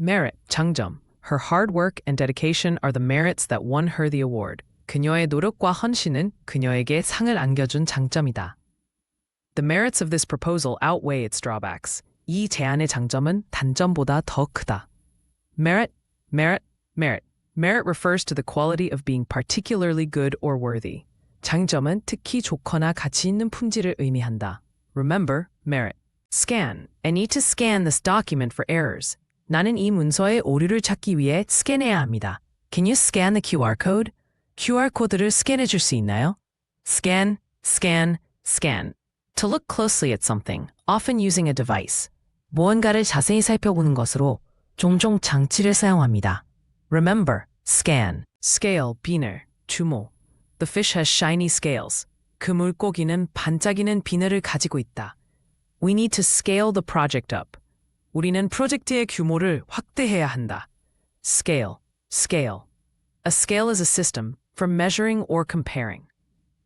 merit, 장점. Her hard work and dedication are the merits that won her the award. 그녀의 노력과 헌신은 그녀에게 상을 안겨준 장점이다. The merits of this proposal outweigh its drawbacks. 이 제안의 장점은 단점보다 더 크다. Merit, merit, merit. Merit refers to the quality of being particularly good or worthy. 장점은 특히 좋거나 가치 있는 품질을 의미한다. Remember, merit. Scan. I need to scan this document for errors. 나는 이 문서의 오류를 찾기 위해 스캔해야 합니다. Can you scan the QR code? QR 코드를 스캔해 줄 수 있나요? Scan, scan, scan. To look closely at something, often using a device. 무언가를 자세히 살펴보는 것으로 종종 장치를 사용합니다. Remember, scan. Scale, 비늘, 주모. The fish has shiny scales. 그 물고기는 반짝이는 비늘을 가지고 있다. We need to scale the project up. 우리는 프로젝트의 규모를 확대해야 한다. Scale, scale. A scale is a system for measuring or comparing.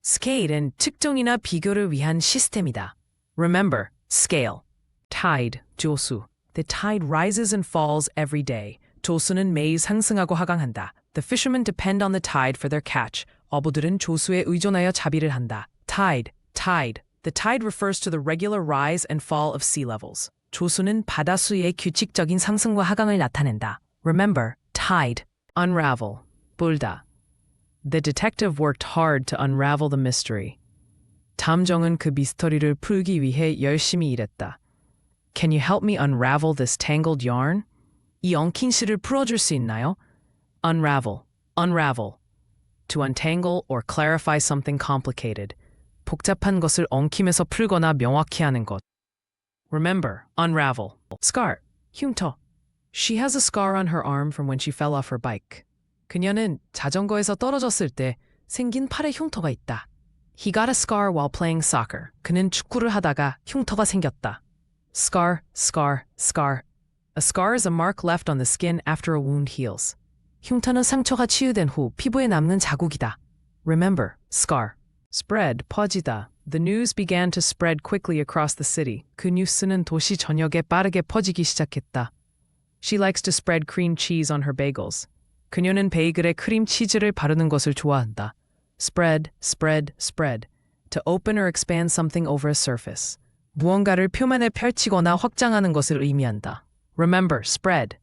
스케일은 측정이나 비교를 위한 시스템이다. Remember, scale. Tide, 조수. The tide rises and falls every day. 조수는 매일 상승하고 하강한다. The fishermen depend on the tide for their catch. 어부들은 조수에 의존하여 자비를 한다. Tide, tide. The tide refers to the regular rise and fall of sea levels. 조수는 바다수의 규칙적인 상승과 하강을 나타낸다. Remember, tide. Unravel, 불다. The detective worked hard to unravel the mystery. 탐정은 그 미스터리를 풀기 위해 열심히 일했다. Can you help me unravel this tangled yarn? 이 엉킨 실을 풀어줄 수 있나요? Unravel, unravel. To untangle or clarify something complicated. 복잡한 것을 엉킴에서 풀거나 명확히 하는 것. Remember, unravel. Scar, 흉터. She has a scar on her arm from when she fell off her bike. 그녀는 자전거에서 떨어졌을 때 생긴 팔에 흉터가 있다. He got a scar while playing soccer. 그는 축구를 하다가 흉터가 생겼다. Scar, scar, scar. A scar is a mark left on the skin after a wound heals. 흉터는 상처가 치유된 후 피부에 남는 자국이다. Remember, scar. Spread, 퍼지다. The news began to spread quickly across the city. 그 뉴스는 도시 전역에 빠르게 퍼지기 시작했다. She likes to spread cream cheese on her bagels. 그녀는 베이글에 크림 치즈를 바르는 것을 좋아한다. Spread, spread, spread. To open or expand something over a surface. 무언가를 표면에 펼치거나 확장하는 것을 의미한다. Remember, spread.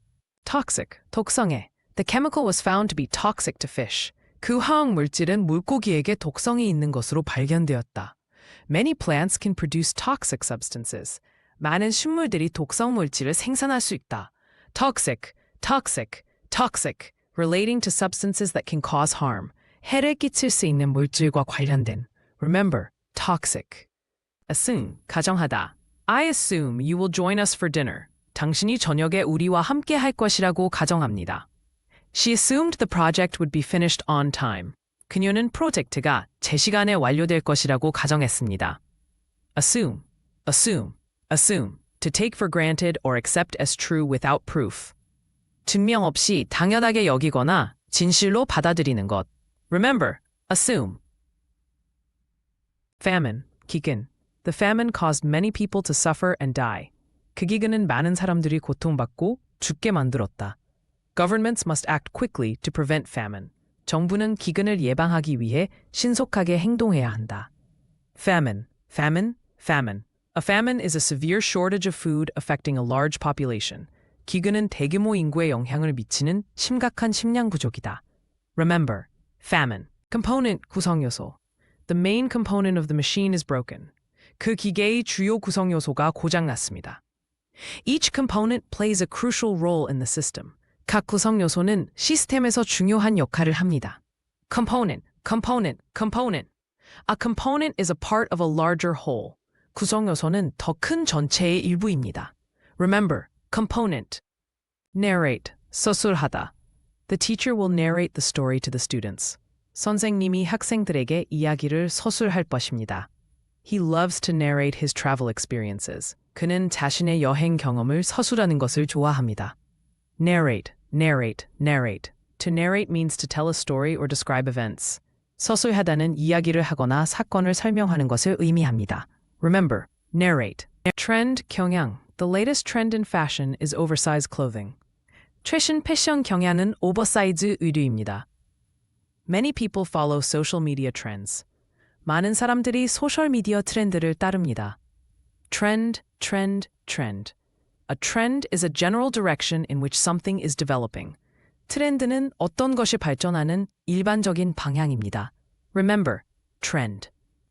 Toxic, 독성해. The chemical was found to be toxic to fish. 그 화학 물질은 물고기에게 독성이 있는 것으로 발견되었다. Many plants can produce toxic substances. 많은 식물들이 독성 물질을 생산할 수 있다. Toxic, toxic, toxic. Relating to substances that can cause harm. 해를 끼칠 수 있는 물질과 관련된. Remember, toxic. Assume, 가정하다. I assume you will join us for dinner. 당신이 저녁에 우리와 함께 할 것이라고 가정합니다. She assumed the project would be finished on time. 그녀는 프로젝트가 제 시간에 완료될 것이라고 가정했습니다. Assume, assume, assume. To take for granted or accept as true without proof. 증명 없이 당연하게 여기거나 진실로 받아들이는 것. Remember, assume. Famine, 기근. The famine caused many people to suffer and die. 그 기근은 많은 사람들이 고통받고 죽게 만들었다. Governments must act quickly to prevent famine. 정부는 기근을 예방하기 위해 신속하게 행동해야 한다. Famine, famine, famine. A famine is a severe shortage of food affecting a large population. 기근은 대규모 인구에 영향을 미치는 심각한 식량 부족이다. Remember, famine. Component, 구성 요소. The main component of the machine is broken. 그 기계의 주요 구성 요소가 고장났습니다. Each component plays a crucial role in the system. 각 구성 요소는 시스템에서 중요한 역할을 합니다. Component, component, component. A component is a part of a larger whole. 구성 요소는 더 큰 전체의 일부입니다. Remember, component. Narrate, 서술하다. The teacher will narrate the story to the students. 선생님이 학생들에게 이야기를 서술할 것입니다. He loves to narrate his travel experiences. 그는 자신의 여행 경험을 서술하는 것을 좋아합니다. Narrate, narrate, narrate. To narrate means to tell a story or describe events. 서술하다는 이야기를 하거나 사건을 설명하는 것을 의미합니다. Remember, narrate. Trend, 경향. The latest trend in fashion is oversized clothing. 최신 패션 경향은 오버사이즈 의류입니다. Many people follow social media trends. 많은 사람들이 소셜미디어 트렌드를 따릅니다. Trend, trend, trend. A trend is a general direction in which something is developing. 트렌드는 어떤 것이 발전하는 일반적인 방향입니다. Remember, trend.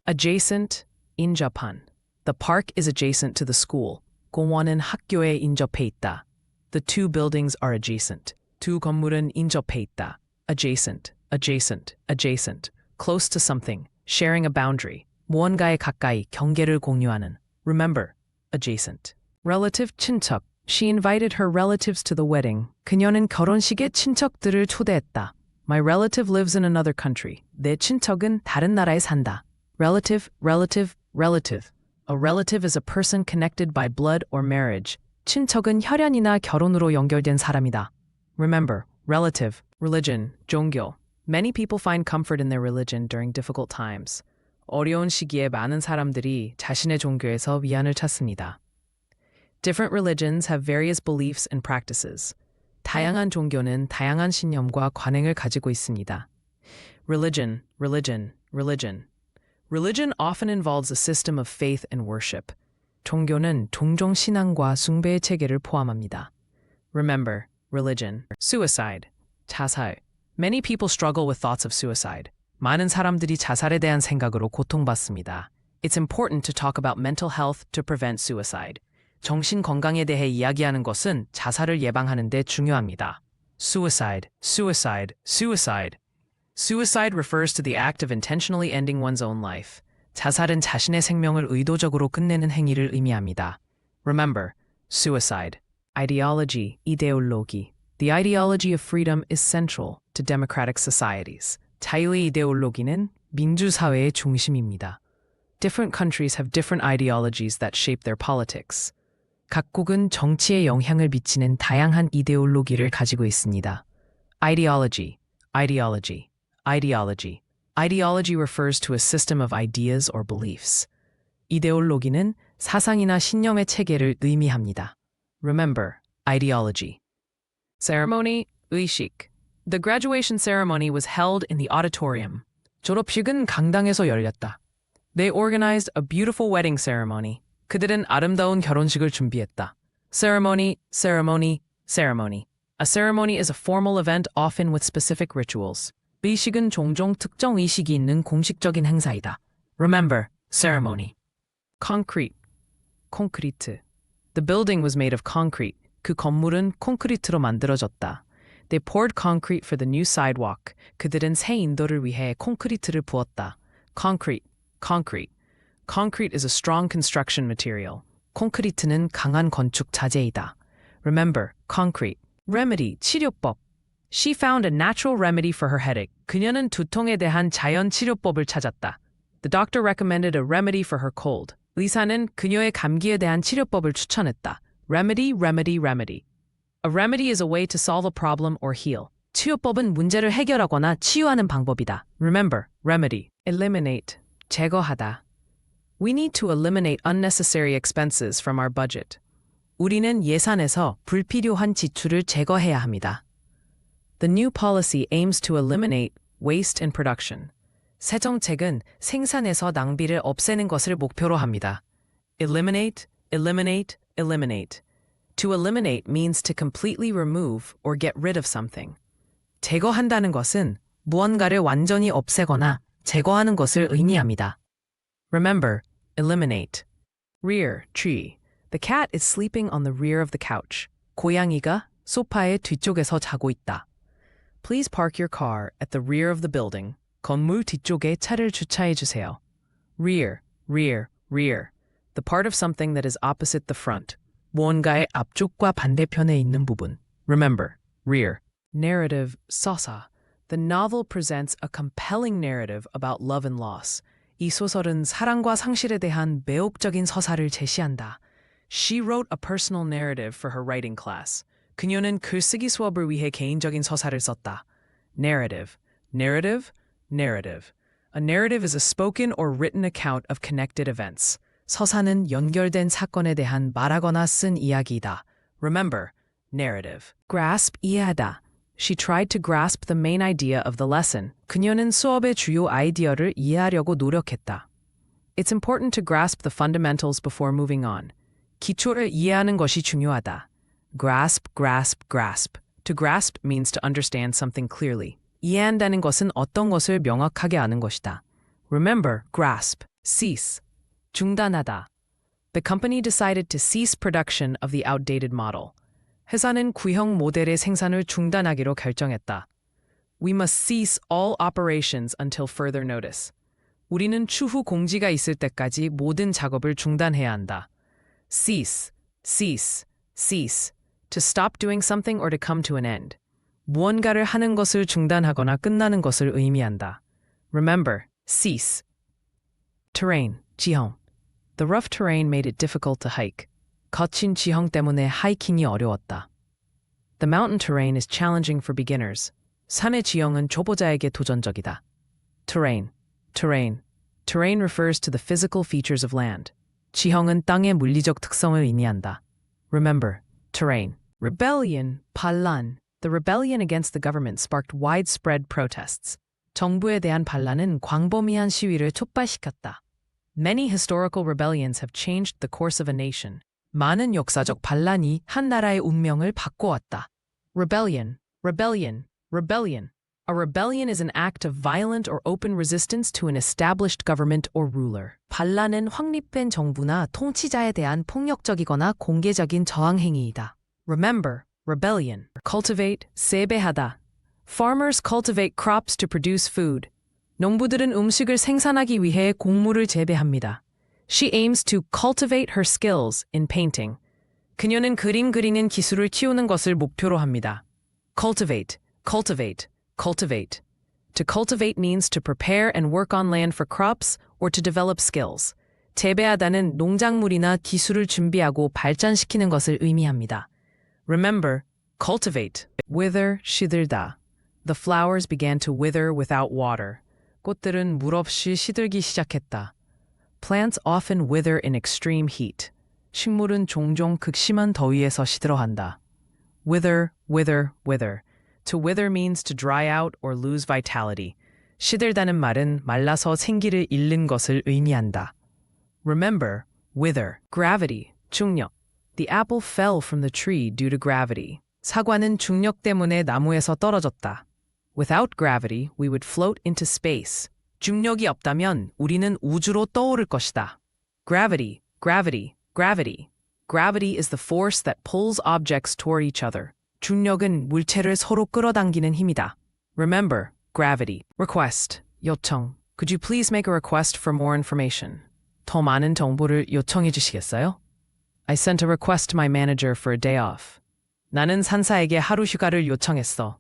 Adjacent, 인접한. The park is adjacent to the school. 공원은 학교에 인접해 있다. The two buildings are adjacent. 두 건물은 인접해 있다. Adjacent, adjacent, adjacent. Close to something. Sharing a boundary. 무언가에 가까이 경계를 공유하는. Remember, adjacent. Relative 친척. She invited her relatives to the wedding. 그녀는 결혼식에 친척들을 초대했다. My relative lives in another country. 내 친척은 다른 나라에 산다. Relative, relative, relative. A relative is a person connected by blood or marriage. 친척은 혈연이나 결혼으로 연결된 사람이다. Remember, relative, religion, 종교. Many people find comfort in their religion during difficult times. 어려운 시기에 많은 사람들이 자신의 종교에서 위안을 찾습니다. Different religions have various beliefs and practices. 다양한 종교는 다양한 신념과 관행을 가지고 있습니다. Religion, religion, religion. Religion often involves a system of faith and worship. 종교는 종종 신앙과 숭배의 체계를 포함합니다. Remember, religion. Suicide, 자살. Many people struggle with thoughts of suicide. 많은 사람들이 자살에 대한 생각으로 고통받습니다. It's important to talk about mental health to prevent suicide. 정신 건강에 대해 이야기하는 것은 자살을 예방하는 데 중요합니다. Suicide, suicide, suicide. Suicide refers to the act of intentionally ending one's own life. 자살은 자신의 생명을 의도적으로 끝내는 행위를 의미합니다. Remember, suicide. Ideology, 이데올로기. The ideology of freedom is central to democratic societies. 자유의 이데올로기는 민주사회의 중심입니다. Different countries have different ideologies that shape their politics. 각국은 정치에 영향을 미치는 다양한 이데올로기를 가지고 있습니다. Ideology, ideology, ideology. Ideology refers to a system of ideas or beliefs. 이데올로기는 사상이나 신념의 체계를 의미합니다. Remember, ideology. Ceremony, 의식. The graduation ceremony was held in the auditorium. 졸업식은 강당에서 열렸다. They organized a beautiful wedding ceremony. 그들은 아름다운 결혼식을 준비했다. Ceremony, ceremony, ceremony. A ceremony is a formal event often with specific rituals. 의식은 종종 특정 의식이 있는 공식적인 행사이다. Remember, ceremony. Concrete, 콘크리트. The building was made of concrete. 그 건물은 콘크리트로 만들어졌다. They poured concrete for the new sidewalk. 그들은 새 인도를 위해 콘크리트를 부었다. Concrete, concrete. Concrete is a strong construction material. 콘크리트는 강한 건축 자재이다. Remember, concrete. Remedy, 치료법. She found a natural remedy for her headache. 그녀는 두통에 대한 자연 치료법을 찾았다. The doctor recommended a remedy for her cold. 의사는 그녀의 감기에 대한 치료법을 추천했다. Remedy, remedy, remedy. A remedy is a way to solve a problem or heal. 치료법은 문제를 해결하거나 치유하는 방법이다. Remember, remedy. Eliminate, 제거하다. We need to eliminate unnecessary expenses from our budget. 우리는 예산에서 불필요한 지출을 제거해야 합니다. The new policy aims to eliminate waste in production. 새 정책은 생산에서 낭비를 없애는 것을 목표로 합니다. Eliminate, eliminate, eliminate. To eliminate means to completely remove or get rid of something. 제거한다는 것은 무언가를 완전히 없애거나 제거하는 것을 의미합니다. Remember, eliminate. Rear, tree. The cat is sleeping on the rear of the couch. 고양이가 소파의 뒤쪽에서 자고 있다. Please park your car at the rear of the building. 건물 뒤쪽에 차를 주차해 주세요. Rear, rear, rear. The part of something that is opposite the front. 무언가의 앞쪽과 반대편에 있는 부분. Remember, rear. Narrative, 서사. The novel presents a compelling narrative about love and loss. 이 소설은 사랑과 상실에 대한 매혹적인 서사를 제시한다. She wrote a personal narrative for her writing class. 그녀는 글쓰기 수업을 위해 개인적인 서사를 썼다. Narrative, narrative, narrative. A narrative is a spoken or written account of connected events. 서사는 연결된 사건에 대한 말하거나 쓴 이야기이다. Remember, narrative. grasp, 이해하다. She tried to grasp the main idea of the lesson. 그녀는 수업의 주요 아이디어를 이해하려고 노력했다. It's important to grasp the fundamentals before moving on. 기초를 이해하는 것이 중요하다. grasp, grasp, grasp. To grasp means to understand something clearly. 이해한다는 것은 어떤 것을 명확하게 아는 것이다. Remember, grasp, cease. 중단하다. The company decided to cease production of the outdated model. 회사는 구형 모델의 생산을 중단하기로 결정했다. We must cease all operations until further notice. 우리는 추후 공지가 있을 때까지 모든 작업을 중단해야 한다. cease, cease, cease. To stop doing something or to come to an end. 무언가를 하는 것을 중단하거나 끝나는 것을 의미한다. Remember, cease. terrain, 지형. The rough terrain made it difficult to hike. 거친 지형 때문에 하이킹이 어려웠다. The mountain terrain is challenging for beginners. 산의 지형은 초보자에게 도전적이다. terrain, terrain. Terrain refers to the physical features of land. 지형은 땅의 물리적 특성을 의미한다. Remember, terrain. Rebellion, 반란. The rebellion against the government sparked widespread protests. 정부에 대한 반란은 광범위한 시위를 촉발시켰다. Many historical rebellions have changed the course of a nation. 많은 역사적 반란이 한 나라의 운명을 바꿔왔다. Rebellion, rebellion, rebellion. A rebellion is an act of violent or open resistance to an established government or ruler. 반란은 확립된 정부나 통치자에 대한 폭력적이거나 공개적인 저항 행위이다. Remember, rebellion. Cultivate, 재배하다. Farmers cultivate crops to produce food. 농부들은 음식을 생산하기 위해 곡물을 재배합니다. She aims to cultivate her skills in painting. 그녀는 그림 그리는 기술을 키우는 것을 목표로 합니다. Cultivate, cultivate, cultivate. To cultivate means to prepare and work on land for crops or to develop skills. 재배하다는 농작물이나 기술을 준비하고 발전시키는 것을 의미합니다. Remember, cultivate. Wither, 시들다. The flowers began to wither without water. 꽃들은 물 없이 시들기 시작했다. Plants often wither in extreme heat. 식물은 종종 극심한 더위에서 시들어한다. Wither, wither, wither. To wither means to dry out or lose vitality. 시들다는 말은 말라서 생기를 잃는 것을 의미한다. Remember, wither. Gravity, 중력. The apple fell from the tree due to gravity. 사과는 중력 때문에 나무에서 떨어졌다. Without gravity, we would float into space. 중력이 없다면 우리는 우주로 떠오를 것이다. Gravity, gravity, gravity. Gravity is the force that pulls objects toward each other. 중력은 물체를 서로 끌어당기는 힘이다. Remember, gravity. Request, 요청. Could you please make a request for more information? 더 많은 정보를 요청해 주시겠어요? I sent a request to my manager for a day off. 나는 산사에게 하루 휴가를 요청했어.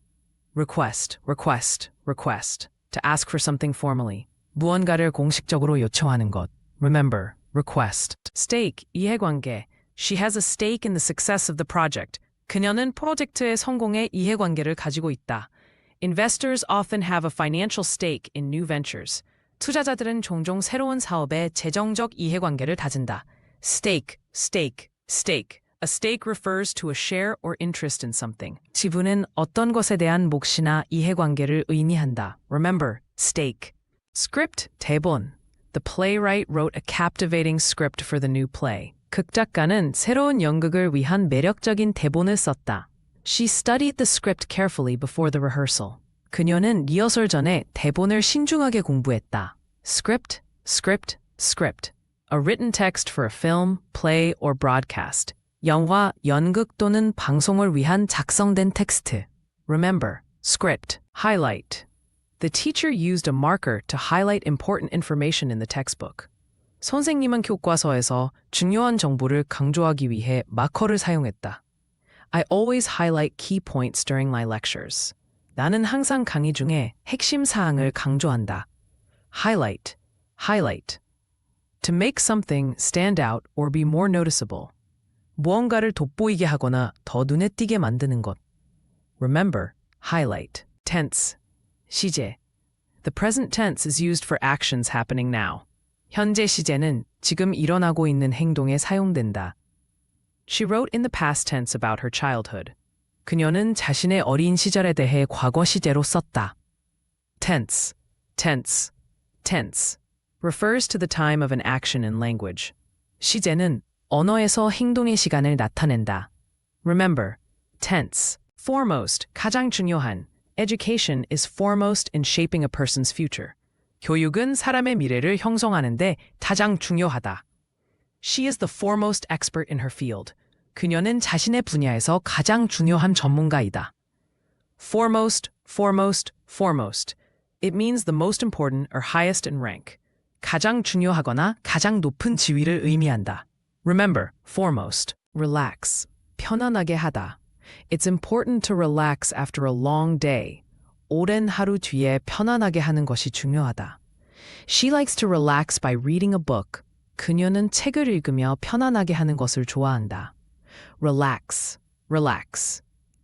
Request, request, request. To ask for something formally. 무언가를 공식적으로 요청하는 것. Remember, request. Stake, 이해관계. She has a stake in the success of the project. 그녀는 프로젝트의 성공에 이해관계를 가지고 있다. Investors often have a financial stake in new ventures. 투자자들은 종종 새로운 사업에 재정적 이해관계를 다진다. Stake, stake, stake. A stake refers to a share or interest in something. 지분은 어떤 것에 대한 몫이나 이해관계를 의미한다. Remember, stake. Script, 대본. The playwright wrote a captivating script for the new play. 극작가는 새로운 연극을 위한 매력적인 대본을 썼다. She studied the script carefully before the rehearsal. 그녀는 리허설 전에 대본을 신중하게 공부했다. Script, script, script. A written text for a film, play, or broadcast. 영화, 연극 또는 방송을 위한 작성된 텍스트. Remember, script. Highlight. The teacher used a marker to highlight important information in the textbook. 선생님은 교과서에서 중요한 정보를 강조하기 위해 마커를 사용했다. I always highlight key points during my lectures. 나는 항상 강의 중에 핵심 사항을 강조한다. Highlight, highlight. To make something stand out or be more noticeable. 무언가를 돋보이게 하거나 더 눈에 띄게 만드는 것. Remember, highlight. Tense, 시제. The present tense is used for actions happening now. 현재 시제는 지금 일어나고 있는 행동에 사용된다. She wrote in the past tense about her childhood. 그녀는 자신의 어린 시절에 대해 과거 시제로 썼다. tense, tense, tense refers to the time of an action in language. 시제는 언어에서 행동의 시간을 나타낸다. Remember, tense. Foremost, 가장 중요한. Education is foremost in shaping a person's future. 교육은 사람의 미래를 형성하는데 가장 중요하다. She is the foremost expert in her field. 그녀는 자신의 분야에서 가장 중요한 전문가이다. Foremost, foremost, foremost. It means the most important or highest in rank. 가장 중요하거나 가장 높은 지위를 의미한다. Remember, foremost. Relax. 편안하게 하다. It's important to relax after a long day. 오랜 하루 뒤에 편안하게 하는 것이 중요하다. She likes to relax by reading a book. 그녀는 책을 읽으며 편안하게 하는 것을 좋아한다. Relax, relax.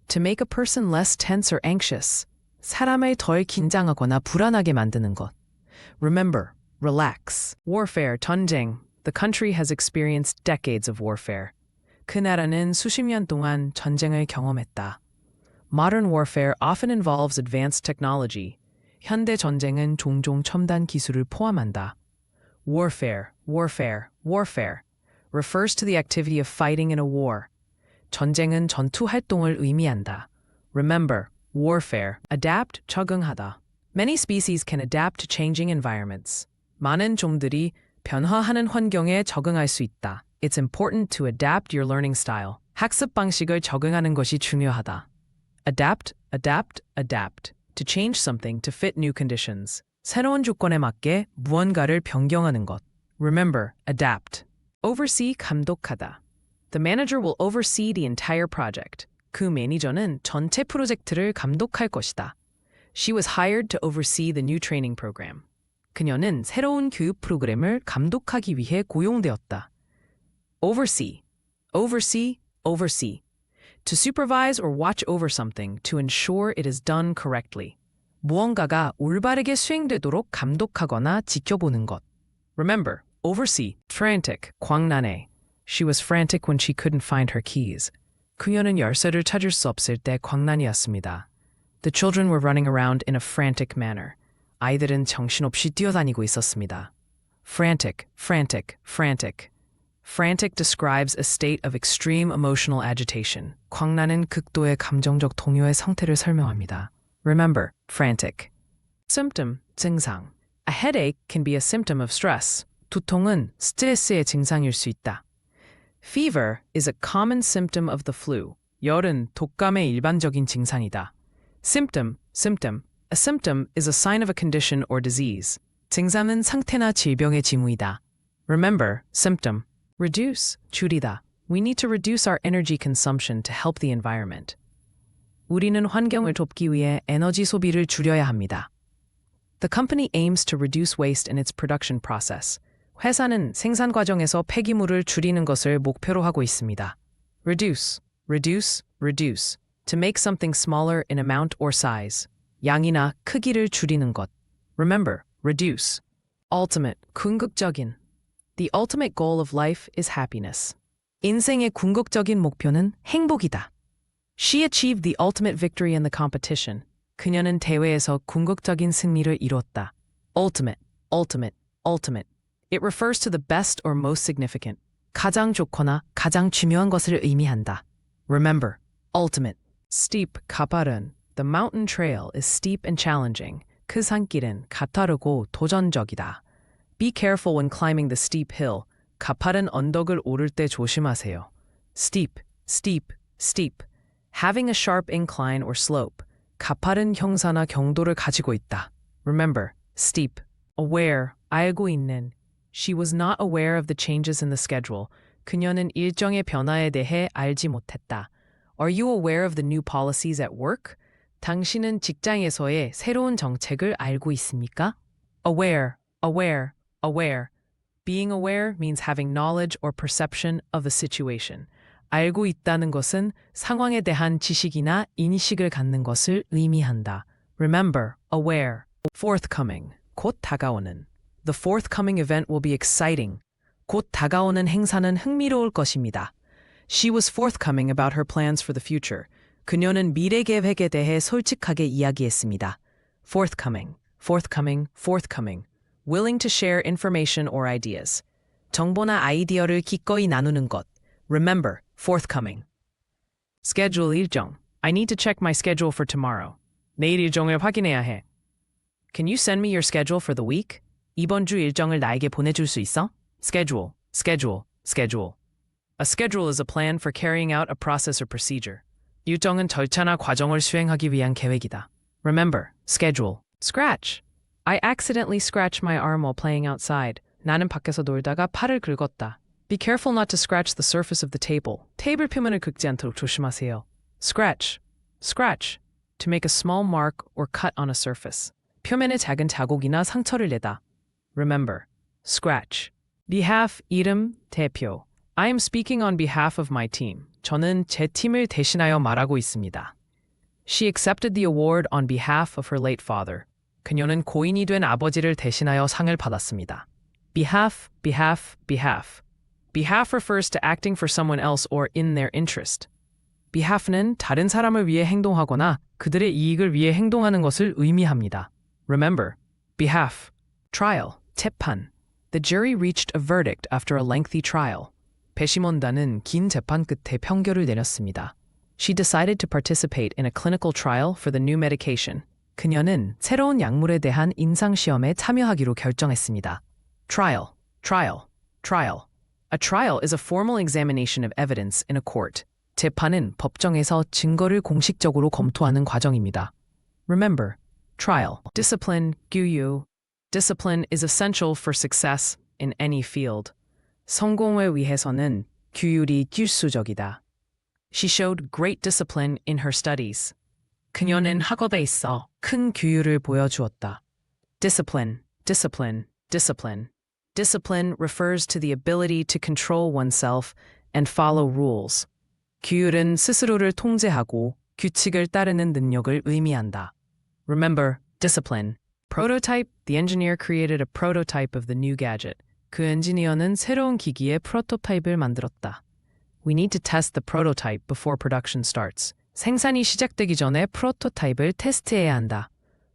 To make a person less tense or anxious. 사람을 덜 긴장하거나 불안하게 만드는 것. Remember, relax. Warfare, 전쟁. The country has experienced decades of warfare. 그 나라는 수십 년 동안 전쟁을 경험했다. Modern warfare often involves advanced technology. 현대 전쟁은 종종 첨단 기술을 포함한다. Warfare, warfare, warfare refers to the activity of fighting in a war. 전쟁은 전투 활동을 의미한다. Remember, warfare, adapt, 적응하다. Many species can adapt to changing environments. 많은 종들이 변화하는 환경에 적응할 수 있다. It's important to adapt your learning style. 학습 방식을 적응하는 것이 중요하다. Adapt, adapt, adapt. To change something to fit new conditions. 새로운 조건에 맞게 무언가를 변경하는 것. Remember, adapt. Oversee, 감독하다. The manager will oversee the entire project. 그 매니저는 전체 프로젝트를 감독할 것이다. She was hired to oversee the new training program. 그녀는 새로운 교육 프로그램을 감독하기 위해 고용되었다. Oversee, oversee, oversee. To supervise or watch over something to ensure it is done correctly. 무언가가 올바르게 수행되도록 감독하거나 지켜보는 것. Remember, oversee, frantic, 광란해. She was frantic when she couldn't find her keys. 그녀는 열쇠를 찾을 수 없을 때 광란이었습니다. The children were running around in a frantic manner. 아이들은 정신없이 뛰어다니고 있었습니다. Frantic, frantic, frantic. Frantic describes a state of extreme emotional agitation. 광란은 극도의 감정적 동요의 상태를 설명합니다. Remember, frantic. Symptom, 증상. A headache can be a symptom of stress. 두통은 스트레스의 증상일 수 있다. Fever is a common symptom of the flu. 열은 독감의 일반적인 증상이다. Symptom, symptom. A symptom is a sign of a condition or disease. 증상은 상태나 질병의 징후이다. Remember, symptom. Reduce, 줄이다. We need to reduce our energy consumption to help the environment. 우리는 환경을 돕기 위해 에너지 소비를 줄여야 합니다. The company aims to reduce waste in its production process. 회사는 생산 과정에서 폐기물을 줄이는 것을 목표로 하고 있습니다. Reduce, reduce, reduce. To make something smaller in amount or size. 양이나 크기를 줄이는 것. Remember, reduce. Ultimate, 궁극적인. The ultimate goal of life is happiness. 인생의 궁극적인 목표는 행복이다. She achieved the ultimate victory in the competition. 그녀는 대회에서 궁극적인 승리를 이뤘다. Ultimate, ultimate, ultimate. It refers to the best or most significant. 가장 좋거나 가장 중요한 것을 의미한다. Remember, ultimate. Steep, 가파른. The mountain trail is steep and challenging. 그 산길은 가파르고 도전적이다. Be careful when climbing the steep hill. 가파른 언덕을 오를 때 조심하세요. Steep, steep, steep. Having a sharp incline or slope. 가파른 형사나 경도를 가지고 있다. Remember, steep. Aware, 알고 있는. She was not aware of the changes in the schedule. 그녀는 일정의 변화에 대해 알지 못했다. Are you aware of the new policies at work? 당신은 직장에서의 새로운 정책을 알고 있습니까? Aware, aware, aware. Being aware means having knowledge or perception of a situation. 알고 있다는 것은 상황에 대한 지식이나 인식을 갖는 것을 의미한다. Remember, aware. Forthcoming, 곧 다가오는. The forthcoming event will be exciting. 곧 다가오는 행사는 흥미로울 것입니다. She was forthcoming about her plans for the future. 그녀는 미래 계획에 대해 솔직하게 이야기했습니다. Forthcoming, forthcoming, forthcoming. Willing to share information or ideas. 정보나 아이디어를 기꺼이 나누는 것. Remember, forthcoming. Schedule 일정. I need to check my schedule for tomorrow. 내일 일정을 확인해야 해. Can you send me your schedule for the week? 이번 주 일정을 나에게 보내줄 수 있어? Schedule, schedule, schedule. A schedule is a plan for carrying out a process or procedure. 일정은 절차나 과정을 수행하기 위한 계획이다. Remember, schedule. Scratch. I accidentally scratched my arm while playing outside. 나는 밖에서 놀다가 팔을 긁었다. Be careful not to scratch the surface of the table. 테이블 표면을 긁지 않도록 조심하세요. Scratch. Scratch. To make a small mark or cut on a surface. 표면에 작은 자국이나 상처를 내다. Remember, scratch. Behalf, 이름, 대표. I am speaking on behalf of my team. 저는 제 팀을 대신하여 말하고 있습니다. She accepted the award on behalf of her late father. 그녀는 고인이 된 아버지를 대신하여 상을 받았습니다. Behalf, behalf, behalf. Behalf refers to acting for someone else or in their interest. Behalf는 다른 사람을 위해 행동하거나 그들의 이익을 위해 행동하는 것을 의미합니다. Remember, behalf. Trial, 재판. The jury reached a verdict after a lengthy trial. 배심원단은 긴 재판 끝에 평결을 내렸습니다. She decided to participate in a clinical trial for the new medication. 그녀는 새로운 약물에 대한 임상시험에 참여하기로 결정했습니다. Trial, trial, trial. A trial is a formal examination of evidence in a court. 재판은 법정에서 증거를 공식적으로 검토하는 과정입니다. Remember, trial. Discipline, 규유. Discipline is essential for success in any field. 성공을 위해서는 규율이 필수적이다. She showed great discipline in her studies. 그녀는 학업에 있어 큰 규율을 보여주었다. Discipline, discipline, discipline. Discipline refers to the ability to control oneself and follow rules. 규율은 스스로를 통제하고 규칙을 따르는 능력을 의미한다. Remember, discipline. Prototype. The engineer created a prototype of the new gadget. 그 엔지니어는 새로운 기기의 프로토타입을 만들었다. We need to test the prototype before production starts. 생산이 시작되기 전에 프로토타입을 테스트해야 한다.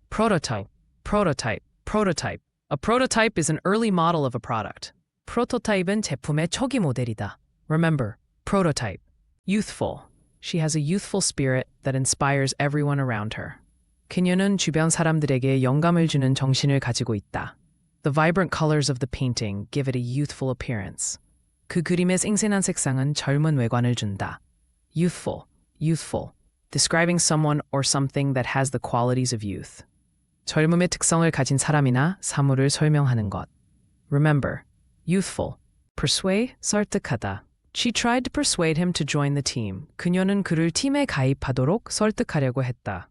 Prototype, prototype, prototype. A prototype is an early model of a product. 프로토타입은 제품의 초기 모델이다. Remember, prototype. Youthful. She has a youthful spirit that inspires everyone around her. 그녀는 주변 사람들에게 영감을 주는 정신을 가지고 있다. The vibrant colors of the painting give it a youthful appearance. 그 그림의 생생한 색상은 젊은 외관을 준다. Youthful, youthful. Describing someone or something that has the qualities of youth. 젊음의 특성을 가진 사람이나 사물을 설명하는 것. Remember, youthful. Persuade, 설득하다. She tried to persuade him to join the team. 그녀는 그를 팀에 가입하도록 설득하려고 했다.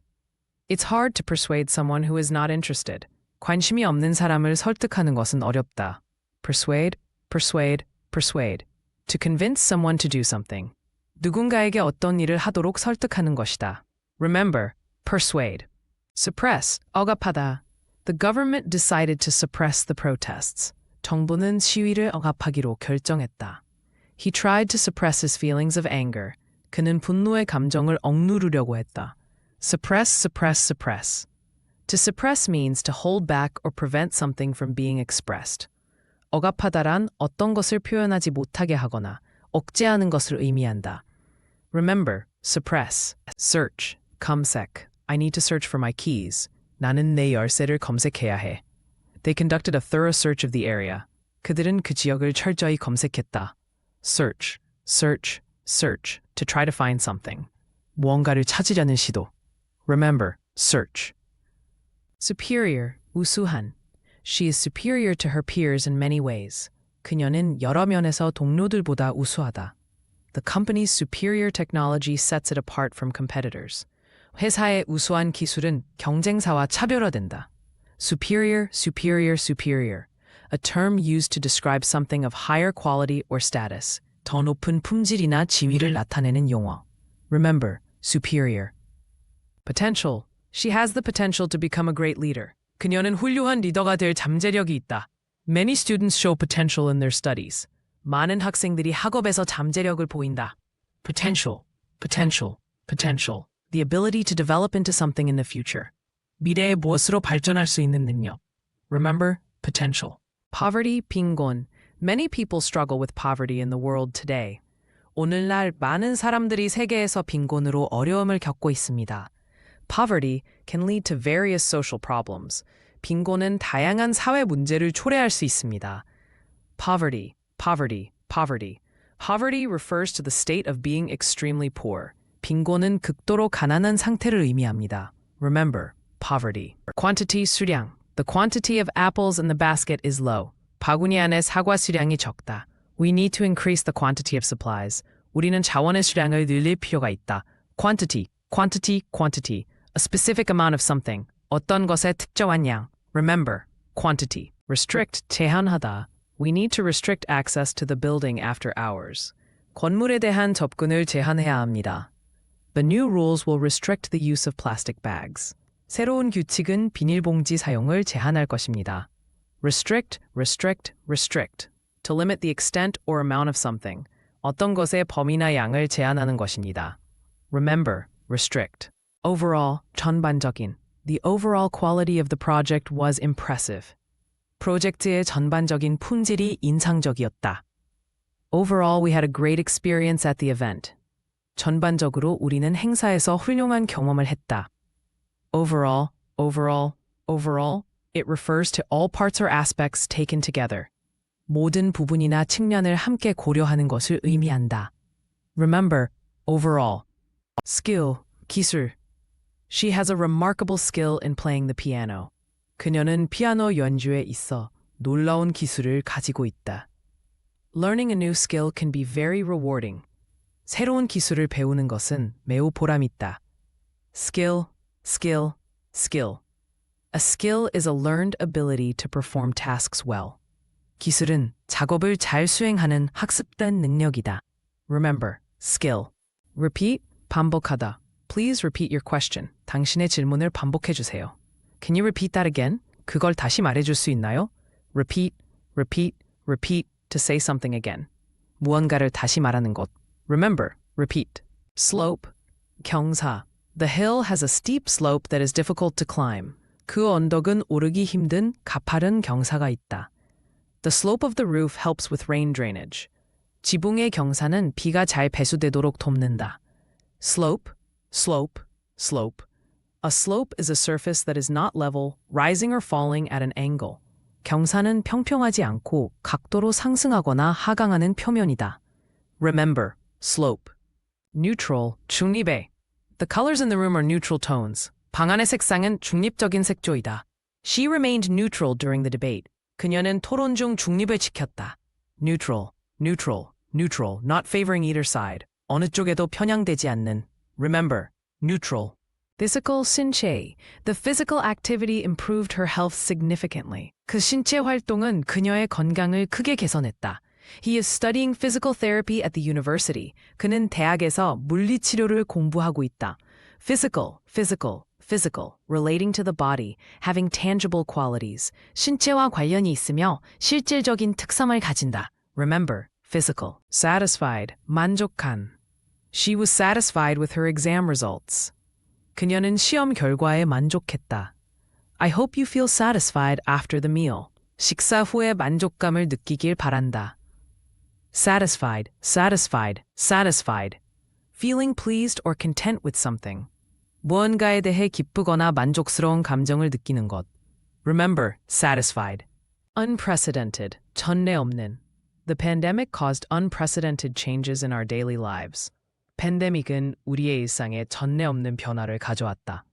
It's hard to persuade someone who is not interested. 관심이 없는 사람을 설득하는 것은 어렵다. Persuade, persuade, persuade. To convince someone to do something. 누군가에게 어떤 일을 하도록 설득하는 것이다. Remember, persuade. Suppress, 억압하다. The government decided to suppress the protests. 정부는 시위를 억압하기로 결정했다. He tried to suppress his feelings of anger. 그는 분노의 감정을 억누르려고 했다. Suppress, suppress, suppress. To suppress means to hold back or prevent something from being expressed. 억압하다란 어떤 것을 표현하지 못하게 하거나 억제하는 것을 의미한다. Remember, suppress. Search, 검색. I need to search for my keys. 나는 내 열쇠를 검색해야 해. They conducted a thorough search of the area. 그들은 그 지역을 철저히 검색했다. Search, search, search. To try to find something. 무언가를 찾으려는 시도. Remember, search. Superior, 우수한. She is superior to her peers in many ways. 그녀는 여러 면에서 동료들보다 우수하다. The company's superior technology sets it apart from competitors. 회사의 우수한 기술은 경쟁사와 차별화된다. Superior, superior, superior. A term used to describe something of higher quality or status. 더 높은 품질이나 지위를 나타내는 용어. Remember, superior. Potential. She has the potential to become a great leader. 그녀는 훌륭한 리더가 될 잠재력이 있다. Many students show potential in their studies. 많은 학생들이 학업에서 잠재력을 보인다. Potential, potential, potential. the ability to develop into something in the future. 미래의 무엇으로 발전할 수 있는 능력. Remember, potential. Poverty, 빈곤. Many people struggle with poverty in the world today. 오늘날 많은 사람들이 세계에서 빈곤으로 어려움을 겪고 있습니다. Poverty can lead to various social problems. 빈곤은 다양한 사회 문제를 초래할 수 있습니다. Poverty, poverty, poverty. Poverty refers to the state of being extremely poor. 빈곤은 극도로 가난한 상태를 의미합니다. Remember, poverty. Quantity, 수량. The quantity of apples in the basket is low. 바구니 안에 사과 수량이 적다. We need to increase the quantity of supplies. 우리는 자원의 수량을 늘릴 필요가 있다. Quantity, quantity, quantity. A specific amount of something. 어떤 것의 특정한 양. Remember, quantity. Restrict, 제한하다. We need to restrict access to the building after hours. 건물에 대한 접근을 제한해야 합니다. The new rules will restrict the use of plastic bags. 새로운 규칙은 비닐봉지 사용을 제한할 것입니다. Restrict, restrict, restrict. To limit the extent or amount of something. 어떤 것의 범위나 양을 제한하는 것입니다. Remember, restrict. Overall, 전반적인. The overall quality of the project was impressive. 프로젝트의 전반적인 품질이 인상적이었다. Overall, we had a great experience at the event. 전반적으로 우리는 행사에서 훌륭한 경험을 했다. Overall, overall, overall, it refers to all parts or aspects taken together. 모든 부분이나 측면을 함께 고려하는 것을 의미한다. Remember, overall. Skill, 기술. She has a remarkable skill in playing the piano. 그녀는 피아노 연주에 있어 놀라운 기술을 가지고 있다. Learning a new skill can be very rewarding. 새로운 기술을 배우는 것은 매우 보람있다. Skill, skill, skill. A skill is a learned ability to perform tasks well. 기술은 작업을 잘 수행하는 학습된 능력이다. Remember, skill. Repeat, 반복하다. Please repeat your question. 당신의 질문을 반복해 주세요. Can you repeat that again? 그걸 다시 말해줄 수 있나요? Repeat, repeat, repeat to say something again. 무언가를 다시 말하는 것. Remember, repeat. Slope, 경사. The hill has a steep slope that is difficult to climb. 그 언덕은 오르기 힘든 가파른 경사가 있다. The slope of the roof helps with rain drainage. 지붕의 경사는 비가 잘 배수되도록 돕는다. Slope, slope, slope. A slope is a surface that is not level, rising or falling at an angle. 경사는 평평하지 않고 각도로 상승하거나 하강하는 표면이다. Remember, slope. Neutral, 중립의. The colors in the room are neutral tones. 방 안의 색상은 중립적인 색조이다. She remained neutral during the debate. 그녀는 토론 중 중립을 지켰다. Neutral, neutral, neutral, not favoring either side. 어느 쪽에도 편향되지 않는. Remember, neutral. Physical, 신체. The physical activity improved her health significantly. 그 신체 활동은 그녀의 건강을 크게 개선했다. He is studying physical therapy at the university. 그는 대학에서 물리치료를 공부하고 있다. Physical, physical, physical, relating to the body, having tangible qualities. 신체와 관련이 있으며 실질적인 특성을 가진다. Remember, physical. Satisfied, 만족한. She was satisfied with her exam results. 그녀는 시험 결과에 만족했다. I hope you feel satisfied after the meal. 식사 후에 만족감을 느끼길 바란다. Satisfied, satisfied, satisfied. Feeling pleased or content with something. 무언가에 대해 기쁘거나 만족스러운 감정을 느끼는 것. Remember, satisfied. Unprecedented, 전례 없는. The pandemic caused unprecedented changes in our daily lives. 팬데믹은 우리의 일상에 전례 없는 변화를 가져왔다.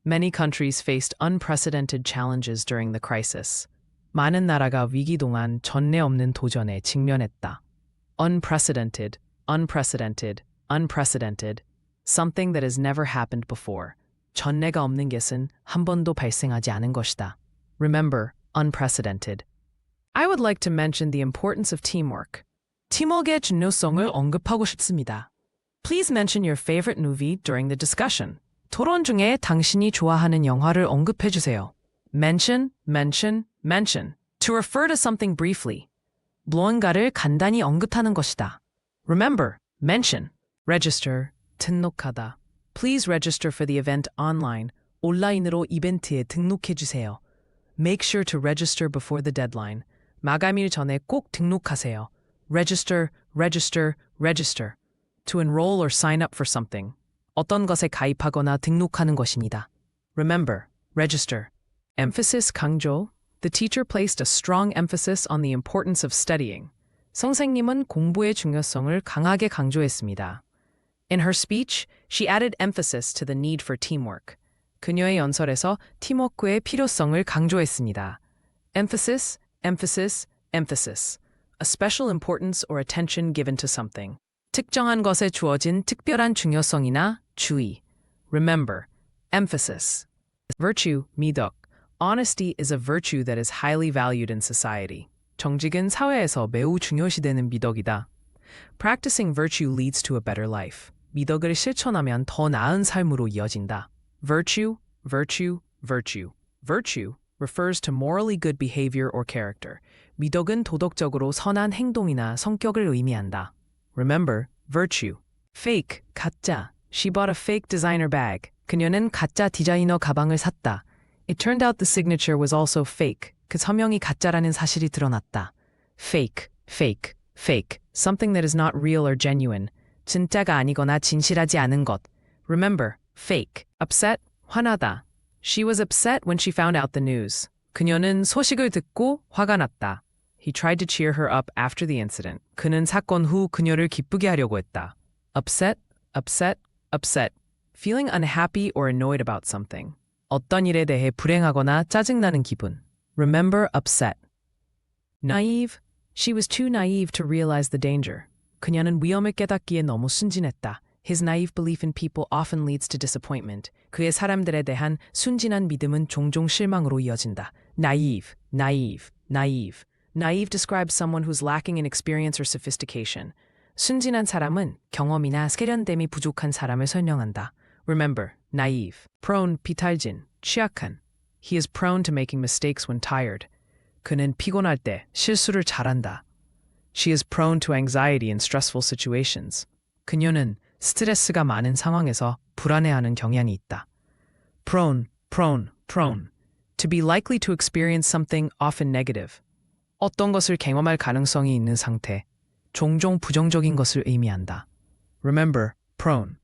Many countries faced unprecedented challenges during the crisis. 많은 나라가 위기 동안 전례 없는 도전에 직면했다. Unprecedented, unprecedented, unprecedented. Something that has never happened before. 전례가 없는 것은 한 번도 발생하지 않은 것이다. Remember, unprecedented. I would like to mention the importance of teamwork. 팀워크의 중요성을 언급하고 싶습니다. Please mention your favorite movie during the discussion. 토론 중에 당신이 좋아하는 영화를 언급해 주세요. Mention, mention, mention. To refer to something briefly. 무언가를 간단히 언급하는 것이다. Remember, mention. Register, 등록하다. Please register for the event online. 온라인으로 이벤트에 등록해 주세요. Make sure to register before the deadline. 마감일 전에 꼭 등록하세요. Register, register, register. To enroll or sign up for something. 어떤 것에 가입하거나 등록하는 것입니다. Remember, register. Emphasis 강조. The teacher placed a strong emphasis on the importance of studying. 선생님은 공부의 중요성을 강하게 강조했습니다. In her speech, she added emphasis to the need for teamwork. 그녀의 연설에서 팀워크의 필요성을 강조했습니다. Emphasis, emphasis, emphasis. A special importance or attention given to something. 특정한 것에 주어진 특별한 중요성이나 주의. Remember, emphasis. Virtue, 미덕. Honesty is a virtue that is highly valued in society. 정직은 사회에서 매우 중요시되는 미덕이다. Practicing virtue leads to a better life. 미덕을 실천하면 더 나은 삶으로 이어진다. Virtue, virtue, virtue. Virtue refers to morally good behavior or character. 미덕은 도덕적으로 선한 행동이나 성격을 의미한다. Remember, virtue. Fake, 가짜. She bought a fake designer bag. 그녀는 가짜 디자이너 가방을 샀다. It turned out the signature was also fake. 그 서명이 가짜라는 사실이 드러났다. Fake, fake, fake. Something that is not real or genuine. 진짜가 아니거나 진실하지 않은 것. Remember, fake. Upset, 화나다. She was upset when she found out the news. 그녀는 소식을 듣고 화가 났다. He tried to cheer her up after the incident. 그는 사건 후 그녀를 기쁘게 하려고 했다. Upset, upset, upset. Feeling unhappy or annoyed about something. 어떤 일에 대해 불행하거나 짜증나는 기분. Remember, upset. Naive. She was too naive to realize the danger. 그녀는 위험을 깨닫기에 너무 순진했다. His naive belief in people often leads to disappointment. 그의 사람들에 대한 순진한 믿음은 종종 실망으로 이어진다. Naive, naive, naive. Naive describes someone who's lacking in experience or sophistication. 순진한 사람은 경험이나 세련됨이 부족한 사람을 설명한다. Remember, naive. Prone, 비탈진, 취약한. He is prone to making mistakes when tired. 그는 피곤할 때 실수를 잘한다. She is prone to anxiety in stressful situations. 그녀는 스트레스가 많은 상황에서 불안해하는 경향이 있다. Prone, prone, prone. To be likely to experience something often negative. 어떤 것을 경험할 가능성이 있는 상태. 종종 부정적인 것을 의미한다. Remember, prone.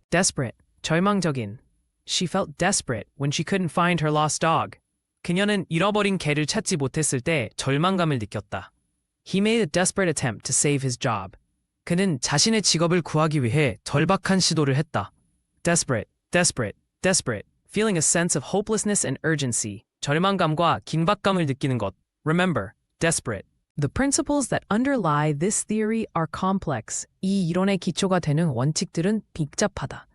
Desperate, 절망적인. She felt desperate when she couldn't find her lost dog. 그녀는 잃어버린 개를 찾지 못했을 때 절망감을 느꼈다. He made a desperate attempt to save his job. 그는 자신의 직업을 구하기 위해 절박한 시도를 했다. Desperate, desperate, desperate. Feeling a sense of hopelessness and urgency. 절망감과 긴박감을 느끼는 것. Remember, desperate. The principles that underlie this theory are complex. 이 이론의 기초가 되는 원칙들은 복잡하다.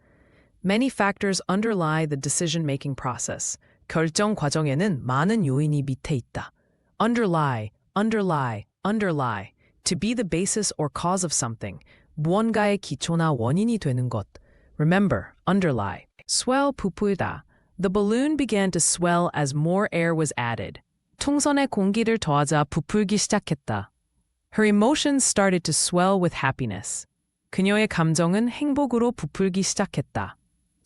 Many factors underlie the decision-making process. 결정 과정에는 많은 요인이 밑에 있다. Underlie, underlie, underlie. To be the basis or cause of something. 무언가의 기초나 원인이 되는 것. Remember, underlie. Swell, 부풀다. The balloon began to swell as more air was added. 풍선에 공기를 더하자 부풀기 시작했다. Her emotions started to swell with happiness. 그녀의 감정은 행복으로 부풀기 시작했다.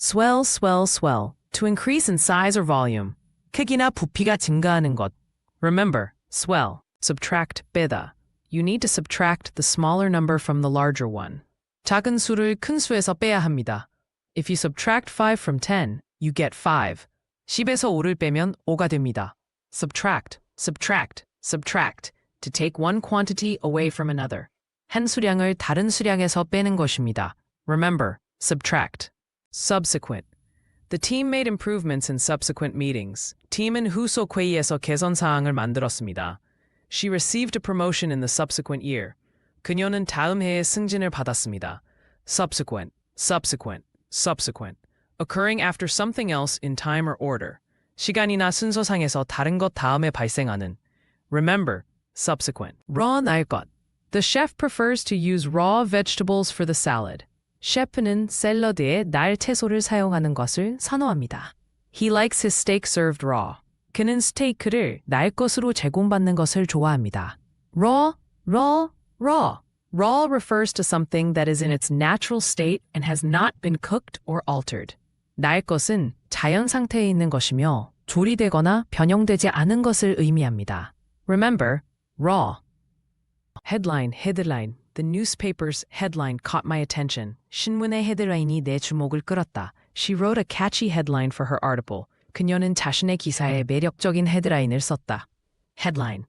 Swell, swell, swell. To increase in size or volume. 크기나 부피가 증가하는 것. Remember, swell. Subtract, 빼다. You need to subtract the smaller number from the larger one. 작은 수를 큰 수에서 빼야 합니다. If you subtract 5 from 10, you get 5. 10에서 5를 빼면 5가 됩니다. Subtract, subtract, subtract. To take one quantity away from another. 한 수량을 다른 수량에서 빼는 것입니다. Remember, subtract. Subsequent. The team made improvements in subsequent meetings. 팀은 후속 회의에서 개선 사항을 만들었습니다. She received a promotion in the subsequent year. 그녀는 다음 해에 승진을 받았습니다. Subsequent, subsequent, subsequent. Occurring after something else in time or order. 시간이나 순서상에서 다른 것 다음에 발생하는. Remember, subsequent. Raw 날 것. The chef prefers to use raw vegetables for the salad. 셰프는 샐러드에 날 채소를 사용하는 것을 선호합니다. He likes his steak served raw. 그는 스테이크를 날 것으로 제공받는 것을 좋아합니다. Raw, raw, raw. Raw refers to something that is in its natural state and has not been cooked or altered. 날 것은 자연 상태에 있는 것이며 조리되거나 변형되지 않은 것을 의미합니다. Remember, raw. Headline. The newspaper's headline caught my attention. 신문의 헤드라인이 내 주목을 끌었다. She wrote a catchy headline for her article. 그녀는 자신의 기사에 매력적인 헤드라인을 썼다. Headline.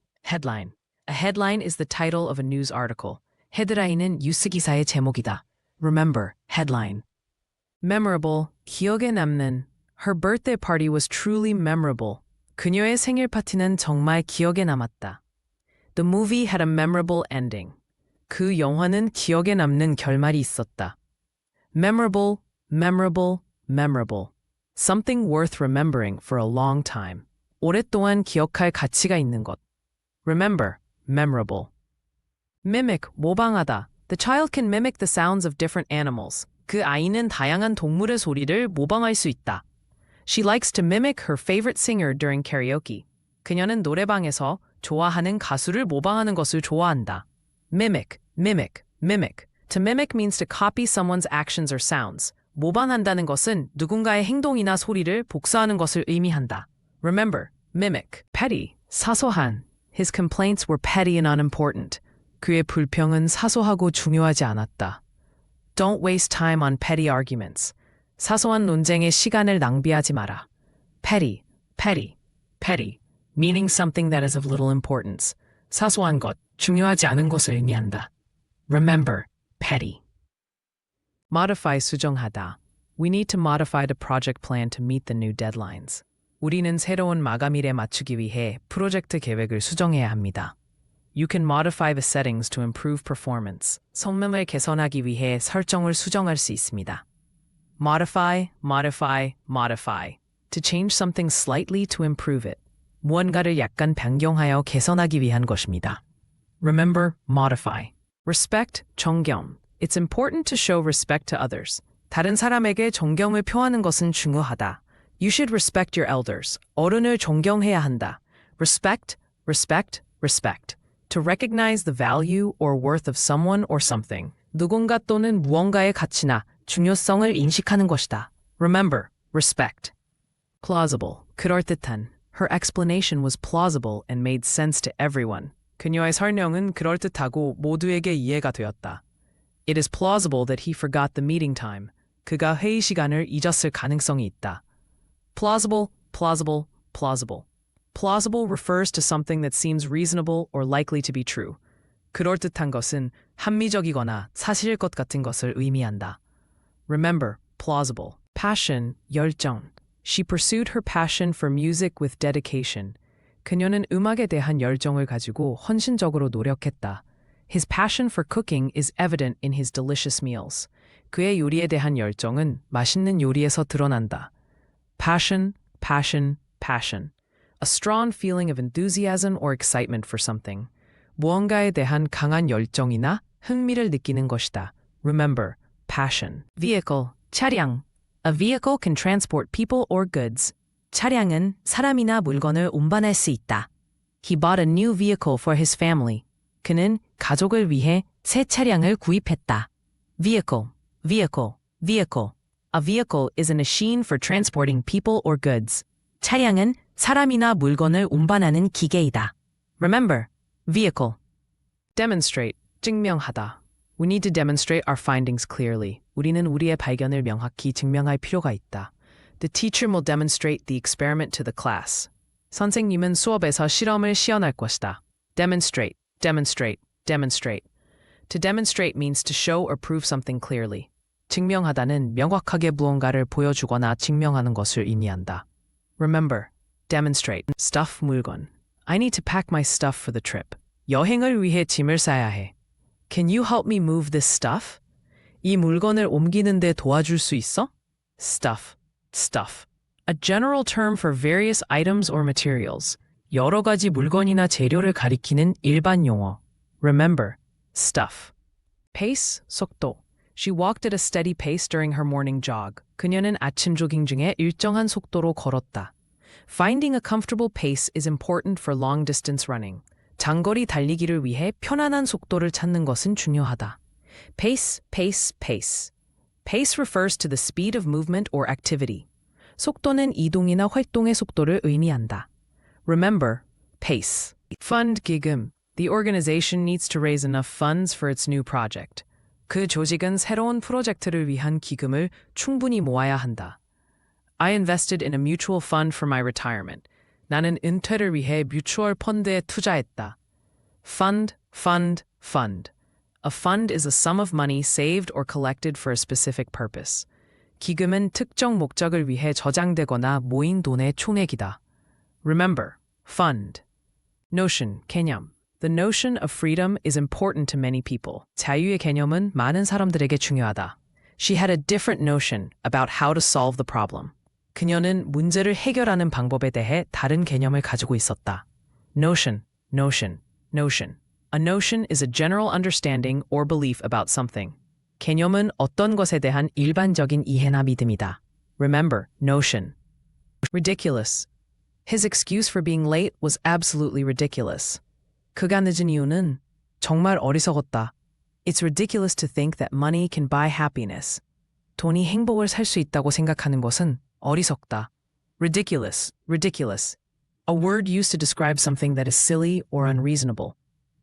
A headline is the title of a news article. 헤드라인은 뉴스 기사의 제목이다. Remember, headline. Memorable, 기억에 남는. Her birthday party was truly memorable. 그녀의 생일 파티는 정말 기억에 남았다. The movie had a memorable ending. 그 영화는 기억에 남는 결말이 있었다. Memorable. Something worth remembering for a long time. 오랫동안 기억할 가치가 있는 것. Remember, memorable. Mimic, 모방하다. The child can mimic the sounds of different animals. 그 아이는 다양한 동물의 소리를 모방할 수 있다. She likes to mimic her favorite singer during karaoke. 그녀는 노래방에서 좋아하는 가수를 모방하는 것을 좋아한다. Mimic. To mimic means to copy someone's actions or sounds. 모방한다는 것은 누군가의 행동이나 소리를 복사하는 것을 의미한다. Remember, mimic. Petty, 사소한. His complaints were petty and unimportant. 그의 불평은 사소하고 중요하지 않았다. Don't waste time on petty arguments. 사소한 논쟁에 시간을 낭비하지 마라. Petty, meaning something that is of little importance. 사소한 것, 중요하지 않은 것을 의미한다. Remember, petty. Modify, 수정하다. We need to modify the project plan to meet the new deadlines. 우리는 새로운 마감일에 맞추기 위해 프로젝트 계획을 수정해야 합니다. You can modify the settings to improve performance. 성능을 개선하기 위해 설정을 수정할 수 있습니다. Modify. To change something slightly to improve it. 무언가를 약간 변경하여 개선하기 위한 것입니다. Remember, modify. Respect, 존경. It's important to show respect to others. 다른 사람에게 존경을 표하는 것은 중요하다. You should respect your elders. 어른을 존경해야 한다. Respect. To recognize the value or worth of someone or something. 누군가 또는 무언가의 가치나 중요성을 인식하는 것이다. Remember, respect. Plausible, 그럴듯한. Her explanation was plausible and made sense to everyone. 그녀의 설명은 그럴듯하고 모두에게 이해가 되었다. It is plausible that he forgot the meeting time. 그가 회의 시간을 잊었을 가능성이 있다. Plausible. Plausible refers to something that seems reasonable or likely to be true. 그럴듯한 것은 합리적이거나 사실일 것 같은 것을 의미한다. Remember, plausible. Passion, 열정. She pursued her passion for music with dedication. 그녀는 음악에 대한 열정을 가지고 헌신적으로 노력했다. His passion for cooking is evident in his delicious meals. 그의 요리에 대한 열정은 맛있는 요리에서 드러난다. Passion. A strong feeling of enthusiasm or excitement for something. 무언가에 대한 강한 열정이나 흥미를 느끼는 것이다. Remember, passion. Vehicle, 차량. A vehicle can transport people or goods. 차량은 사람이나 물건을 운반할 수 있다. He bought a new vehicle for his family. 그는 가족을 위해 새 차량을 구입했다. Vehicle. A vehicle is a machine for transporting people or goods. 차량은 사람이나 물건을 운반하는 기계이다. Remember, vehicle. Demonstrate, 증명하다. We need to demonstrate our findings clearly. 우리는 우리의 발견을 명확히 증명할 필요가 있다. The teacher will demonstrate the experiment to the class. 선생님은 수업에서 실험을 시연할 것이다. Demonstrate. To demonstrate means to show or prove something clearly. 증명하다는 명확하게 무언가를 보여주거나 증명하는 것을 의미한다. Remember, demonstrate. Stuff, 물건. I need to pack my stuff for the trip. 여행을 위해 짐을 싸야 해. Can you help me move this stuff? 이 물건을 옮기는 데 도와줄 수 있어? Stuff. A general term for various items or materials. 여러 가지 물건이나 재료를 가리키는 일반 용어. Remember, stuff. Pace, 속도. She walked at a steady pace during her morning jog. 그녀는 아침 조깅 중에 일정한 속도로 걸었다. Finding a comfortable pace is important for long-distance running. 장거리 달리기를 위해 편안한 속도를 찾는 것은 중요하다. Pace, pace, pace. Pace refers to the speed of movement or activity. 속도는 이동이나 활동의 속도를 의미한다. Remember, pace. Fund 기금. The organization needs to raise enough funds for its new project. 그 조직은 새로운 프로젝트를 위한 기금을 충분히 모아야 한다. I invested in a mutual fund for my retirement. 나는 은퇴를 위해 뮤추얼 펀드에 투자했다. Fund, fund, fund. A fund is a sum of money saved or collected for a specific purpose. 기금은 특정 목적을 위해 저장되거나 모인 돈의 총액이다. Remember, fund. Notion, 개념. The notion of freedom is important to many people. 자유의 개념은 많은 사람들에게 중요하다. She had a different notion about how to solve the problem. 그녀는 문제를 해결하는 방법에 대해 다른 개념을 가지고 있었다. Notion, notion, notion. A notion is a general understanding or belief about something. 개념은 어떤 것에 대한 일반적인 이해나 믿음이다. Remember, notion. Ridiculous. His excuse for being late was absolutely ridiculous. 그가 늦은 이유는 정말 어리석었다. It's ridiculous to think that money can buy happiness. 돈이 행복을 살 수 있다고 생각하는 것은 어리석다. Ridiculous, ridiculous. A word used to describe something that is silly or unreasonable.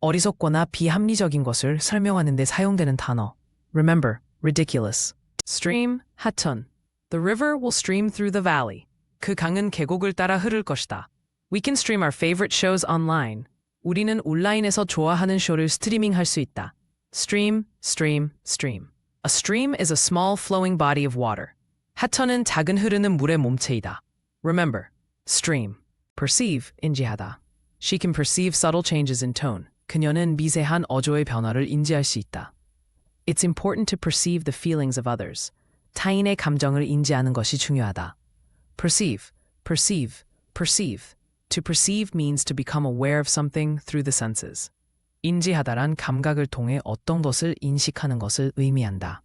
어리석거나 비합리적인 것을 설명하는 데 사용되는 단어. Remember, ridiculous. Stream, 하천. The river will stream through the valley. 그 강은 계곡을 따라 흐를 것이다. We can stream our favorite shows online. 우리는 온라인에서 좋아하는 쇼를 스트리밍할 수 있다. Stream, stream, stream. A stream is a small flowing body of water. 하천은 작은 흐르는 물의 몸체이다. Remember, stream. Perceive, 인지하다. She can perceive subtle changes in tone. 그녀는 미세한 어조의 변화를 인지할 수 있다. It's important to perceive the feelings of others. 타인의 감정을 인지하는 것이 중요하다. Perceive, perceive, perceive. To perceive means to become aware of something through the senses. 인지하다란 감각을 통해 어떤 것을 인식하는 것을 의미한다.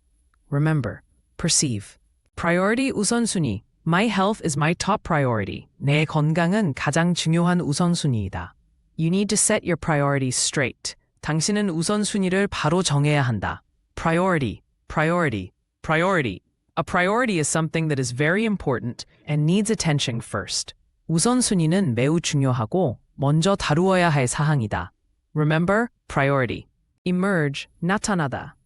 Remember, perceive. Priority 우선순위. My health is my top priority. 내 건강은 가장 중요한 우선순위이다. You need to set your priorities straight. 당신은 우선순위를 바로 정해야 한다. Priority, priority, priority. A priority is something that is very important and needs attention first. 우선순위는 매우 중요하고 먼저 다루어야 할 사항이다. Remember, priority. Emerge, 나타나다.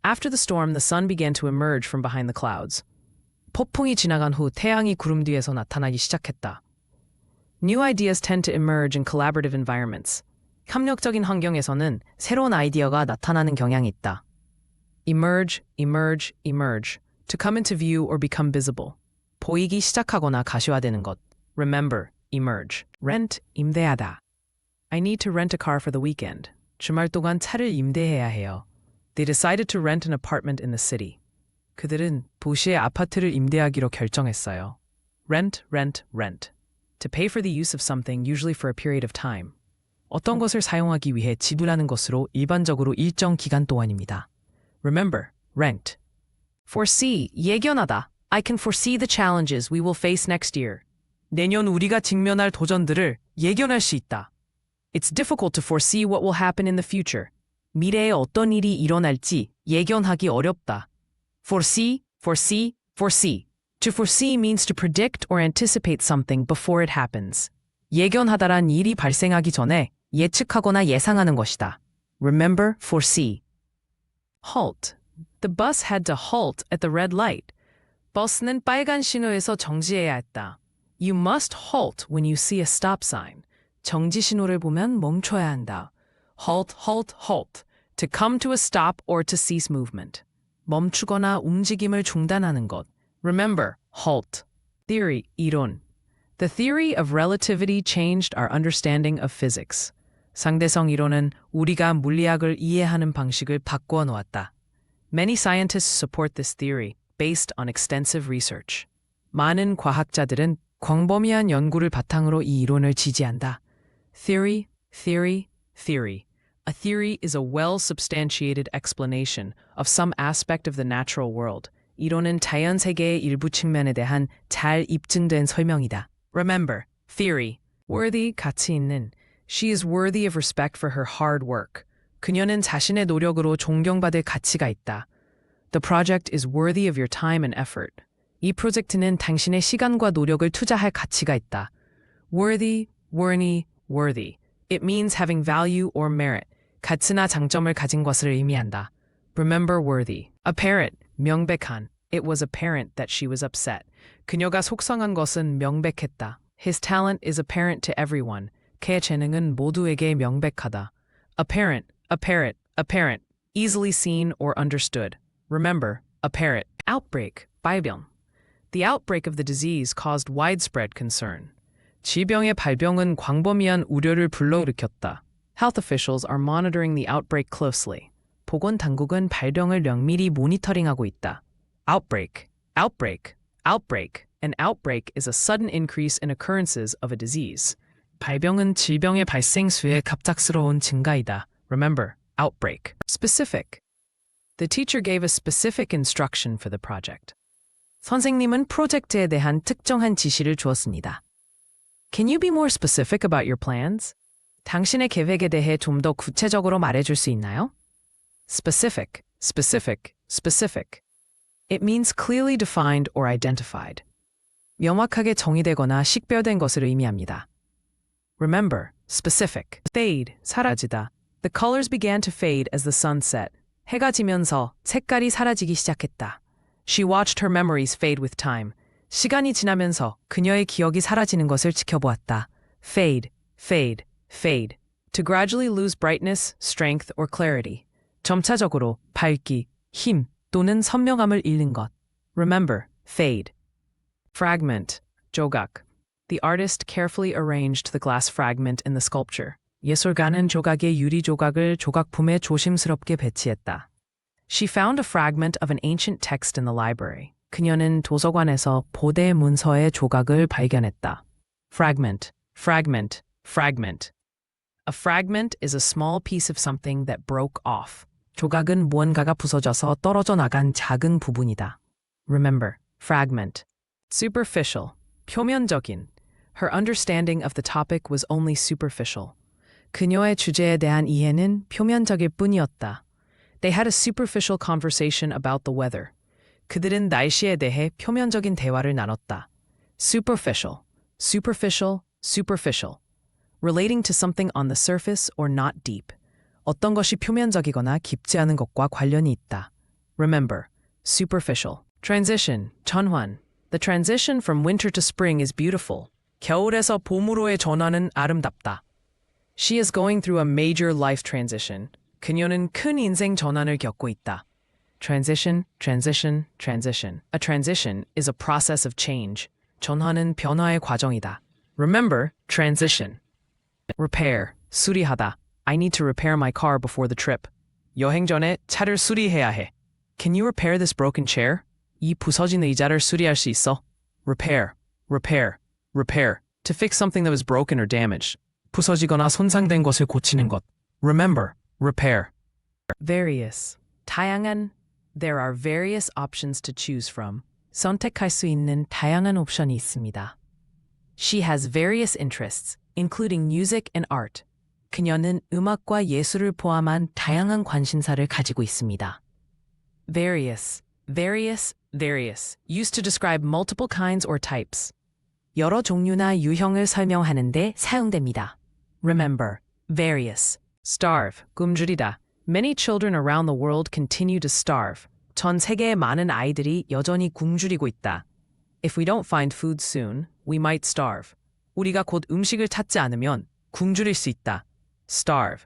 After the storm, the sun began to emerge from behind the clouds. 폭풍이 지나간 후 태양이 구름 뒤에서 나타나기 시작했다. New ideas tend to emerge in collaborative environments. 협력적인 환경에서는 새로운 아이디어가 나타나는 경향이 있다. Emerge, emerge, emerge. To come into view or become visible. 보이기 시작하거나 가시화되는 것. Remember, emerge. Rent, 임대하다. I need to rent a car for the weekend. 주말 동안 차를 임대해야 해요. They decided to rent an apartment in the city. 그들은 도시의 아파트를 임대하기로 결정했어요. Rent, rent, rent. To pay for the use of something, usually for a period of time. 어떤 것을 사용하기 위해 지불하는 것으로 일반적으로 일정 기간 동안입니다. Remember, rent. Foresee, 예견하다. I can foresee the challenges we will face next year. 내년 우리가 직면할 도전들을 예견할 수 있다. It's difficult to foresee what will happen in the future. 미래에 어떤 일이 일어날지 예견하기 어렵다. Foresee, foresee, foresee. To foresee means to predict or anticipate something before it happens. 예견하다란 일이 발생하기 전에 예측하거나 예상하는 것이다. Remember, foresee. Halt. The bus had to halt at the red light. 버스는 빨간 신호에서 정지해야 했다. You must halt when you see a stop sign. 정지 신호를 보면 멈춰야 한다. Halt, halt, halt. To come to a stop or to cease movement. 멈추거나 움직임을 중단하는 것. Remember, halt. Theory, 이론. The theory of relativity changed our understanding of physics. 상대성 이론은 우리가 물리학을 이해하는 방식을 바꾸어 놓았다. Many scientists support this theory based on extensive research. 많은 과학자들은 광범위한 연구를 바탕으로 이 이론을 지지한다. Theory, theory, theory. A theory is a well-substantiated explanation of some aspect of the natural world. 이론은 자연 세계의 일부 측면에 대한 잘 입증된 설명이다. Remember, theory. Worthy, 가치 있는. She is worthy of respect for her hard work. 그녀는 자신의 노력으로 존경받을 가치가 있다. The project is worthy of your time and effort. 이 프로젝트는 당신의 시간과 노력을 투자할 가치가 있다. Worthy, worthy. It means having value or merit. 가치나 장점을 가진 것을 의미한다. Remember worthy. Apparent, 명백한. It was apparent that she was upset. 그녀가 속상한 것은 명백했다. His talent is apparent to everyone. 그의 재능은 모두에게 명백하다. Apparent. Easily seen or understood. Remember, apparent. Outbreak, 발병. The outbreak of the disease caused widespread concern. 질병의 발병은 광범위한 우려를 불러일으켰다. Health officials are monitoring the outbreak closely. 보건당국은 발병을 면밀히 모니터링하고 있다. Outbreak. An outbreak is a sudden increase in occurrences of a disease. 발병은 질병의 발생 수의 갑작스러운 증가이다. Remember, outbreak. Specific. The teacher gave a specific instruction for the project. 선생님은 프로젝트에 대한 특정한 지시를 주었습니다. Can you be more specific about your plans? 당신의 계획에 대해 좀 더 구체적으로 말해줄 수 있나요? Specific. It means clearly defined or identified. 명확하게 정의되거나 식별된 것을 의미합니다. Remember, specific. Fade, 사라지다. The colors began to fade as the sun set. 해가 지면서 색깔이 사라지기 시작했다. She watched her memories fade with time. 시간이 지나면서 그녀의 기억이 사라지는 것을 지켜보았다. Fade. To gradually lose brightness, strength, or clarity. 점차적으로 밝기, 힘 또는 선명함을 잃는 것. Remember, fade. Fragment, 조각. The artist carefully arranged the glass fragment in the sculpture. 예술가는 조각의 유리 조각을 조각품에 조심스럽게 배치했다. She found a fragment of an ancient text in the library. 그녀는 도서관에서 고대 문서의 조각을 발견했다. Fragment. A fragment is a small piece of something that broke off. 조각은 무언가가 부서져서 떨어져 나간 작은 부분이다. Remember, fragment. Superficial, 표면적인. Her understanding of the topic was only superficial. 그녀의 주제에 대한 이해는 표면적일 뿐이었다. They had a superficial conversation about the weather. 그들은 날씨에 대해 표면적인 대화를 나눴다. Superficial. Relating to something on the surface or not deep. 어떤 것이 표면적이거나 깊지 않은 것과 관련이 있다. Remember, superficial. Transition, 전환. The transition from winter to spring is beautiful. 겨울에서 봄으로의 전환은 아름답다. She is going through a major life transition. 그녀는 큰 인생 전환을 겪고 있다. Transition. A transition is a process of change. 전환은 변화의 과정이다. Remember, transition. Repair, 수리하다. I need to repair my car before the trip. 여행 전에 차를 수리해야 해. Can you repair this broken chair? 이 부서진 의자를 수리할 수 있어? Repair. To fix something that was broken or damaged. 부서지거나 손상된 것을 고치는 것. Remember, repair. Various, 다양한. There are various options to choose from. 선택할 수 있는 다양한 옵션이 있습니다. She has various interests, including music and art. 그녀는 음악과 예술을 포함한 다양한 관심사를 가지고 있습니다. Various. Used to describe multiple kinds or types. 여러 종류나 유형을 설명하는데 사용됩니다. Remember, various. Starve, 굶주리다. Many children around the world continue to starve. 전 세계의 많은 아이들이 여전히 굶주리고 있다. If we don't find food soon, we might starve. 우리가 곧 음식을 찾지 않으면 굶주릴 수 있다. Starve.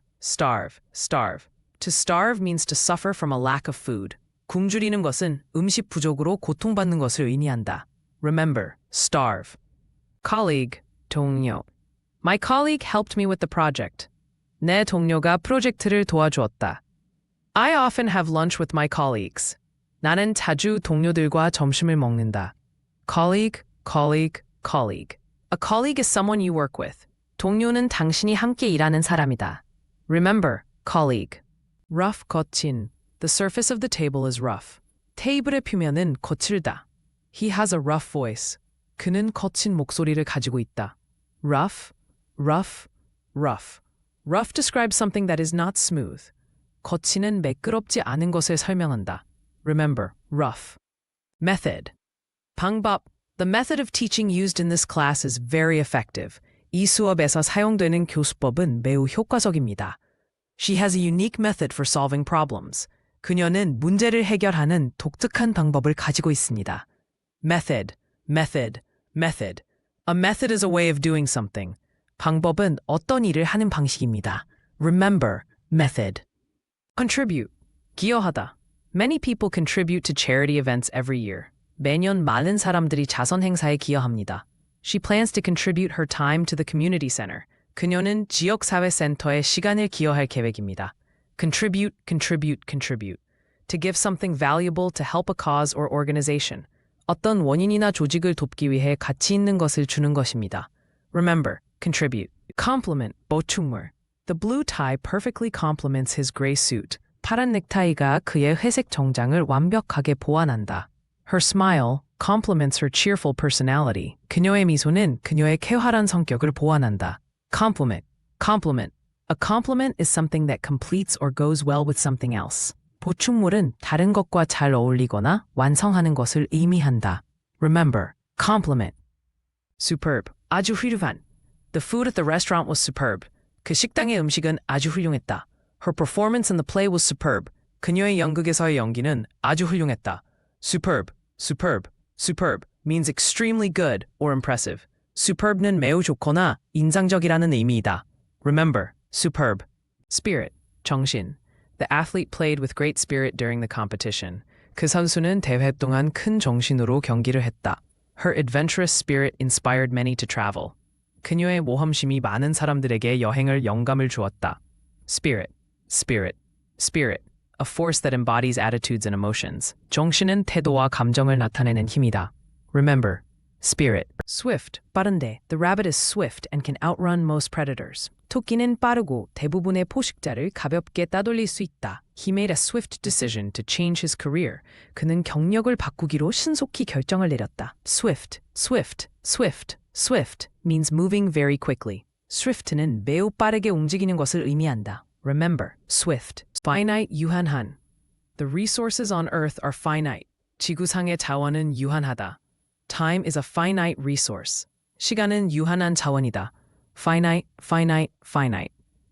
To starve means to suffer from a lack of food. 굶주리는 것은 음식 부족으로 고통받는 것을 의미한다. Remember, starve. Colleague, 동료. My colleague helped me with the project. 내 동료가 프로젝트를 도와주었다. I often have lunch with my colleagues. 나는 자주 동료들과 점심을 먹는다. Colleague. A colleague is someone you work with. 동료는 당신이 함께 일하는 사람이다. Remember, colleague. Rough, 거친. The surface of the table is rough. 테이블의 표면은 거칠다. He has a rough voice. 그는 거친 목소리를 가지고 있다. Rough. rough. Rough describes something that is not smooth. 거치는 매끄럽지 않은 것을 설명한다. Remember, rough. Method. 방법. The method of teaching used in this class is very effective. 이 수업에서 사용되는 교수법은 매우 효과적입니다. She has a unique method for solving problems. 그녀는 문제를 해결하는 독특한 방법을 가지고 있습니다. Method, method, method. A method is a way of doing something. 방법은 어떤 일을 하는 방식입니다. Remember, method. Contribute, 기여하다. Many people contribute to charity events every year. 매년 많은 사람들이 자선 행사에 기여합니다. She plans to contribute her time to the community center. 그녀는 지역사회센터에 시간을 기여할 계획입니다. Contribute, contribute, contribute. To give something valuable to help a cause or organization. 어떤 원인이나 조직을 돕기 위해 가치 있는 것을 주는 것입니다. Remember, contribute. Compliment, 보충물. The blue tie perfectly complements his gray suit. 파란 넥타이가 그의 회색 정장을 완벽하게 보완한다. Her smile complements her cheerful personality. 그녀의 미소는 그녀의 쾌활한 성격을 보완한다. Compliment, compliment. A compliment is something that completes or goes well with something else. 보충물은 다른 것과 잘 어울리거나 완성하는 것을 의미한다. Remember, compliment. Superb, 아주 훌륭한. The food at the restaurant was superb. 그 식당의 음식은 아주 훌륭했다. Her performance in the play was superb. 그녀의 연극에서의 연기는 아주 훌륭했다. Superb, superb, superb means extremely good or impressive. Superb는 매우 좋거나 인상적이라는 의미이다. Remember, superb. Spirit, 정신. The athlete played with great spirit during the competition. 그 선수는 대회 동안 큰 정신으로 경기를 했다. Her adventurous spirit inspired many to travel. 그녀의 모험심이 많은 사람들에게 여행을 영감을 주었다. Spirit, spirit, spirit. A force that embodies attitudes and emotions. 정신은 태도와 감정을 나타내는 힘이다. Remember, spirit. Swift, 빠른데. The rabbit is swift and can outrun most predators. 토끼는 빠르고 대부분의 포식자를 가볍게 따돌릴 수 있다. He made a swift decision to change his career. 그는 경력을 바꾸기로 신속히 결정을 내렸다. Swift, swift, swift, swift means moving very quickly. Swift는 매우 빠르게 움직이는 것을 의미한다. Remember, swift. Finite, 유한한. The resources on Earth are finite. 지구상의 자원은 유한하다. Time is a finite resource. 시간은 유한한 자원이다. Finite, finite, finite.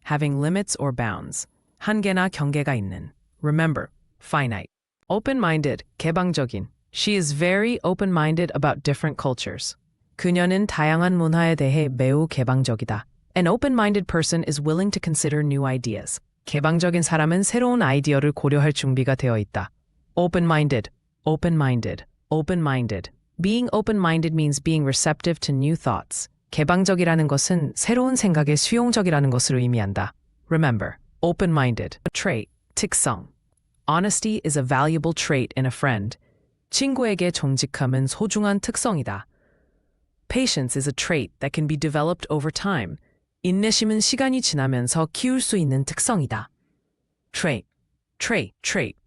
Having limits or bounds. 한계나 경계가 있는. Remember, finite. Open-minded, 개방적인. She is very open-minded about different cultures. 그녀는 다양한 문화에 대해 매우 개방적이다. An open-minded person is willing to consider new ideas. 개방적인 사람은 새로운 아이디어를 고려할 준비가 되어 있다. Open-minded, open-minded, open-minded. Being open-minded means being receptive to new thoughts. 개방적이라는 것은 새로운 생각에 수용적이라는 것을 의미한다. Remember, open-minded. A trait, 특성. Honesty is a valuable trait in a friend. 친구에게 정직함은 소중한 특성이다. Patience is a trait that can be developed over time. 인내심은 시간이 지나면서 키울 수 있는 특성이다. Trait, trait, trait.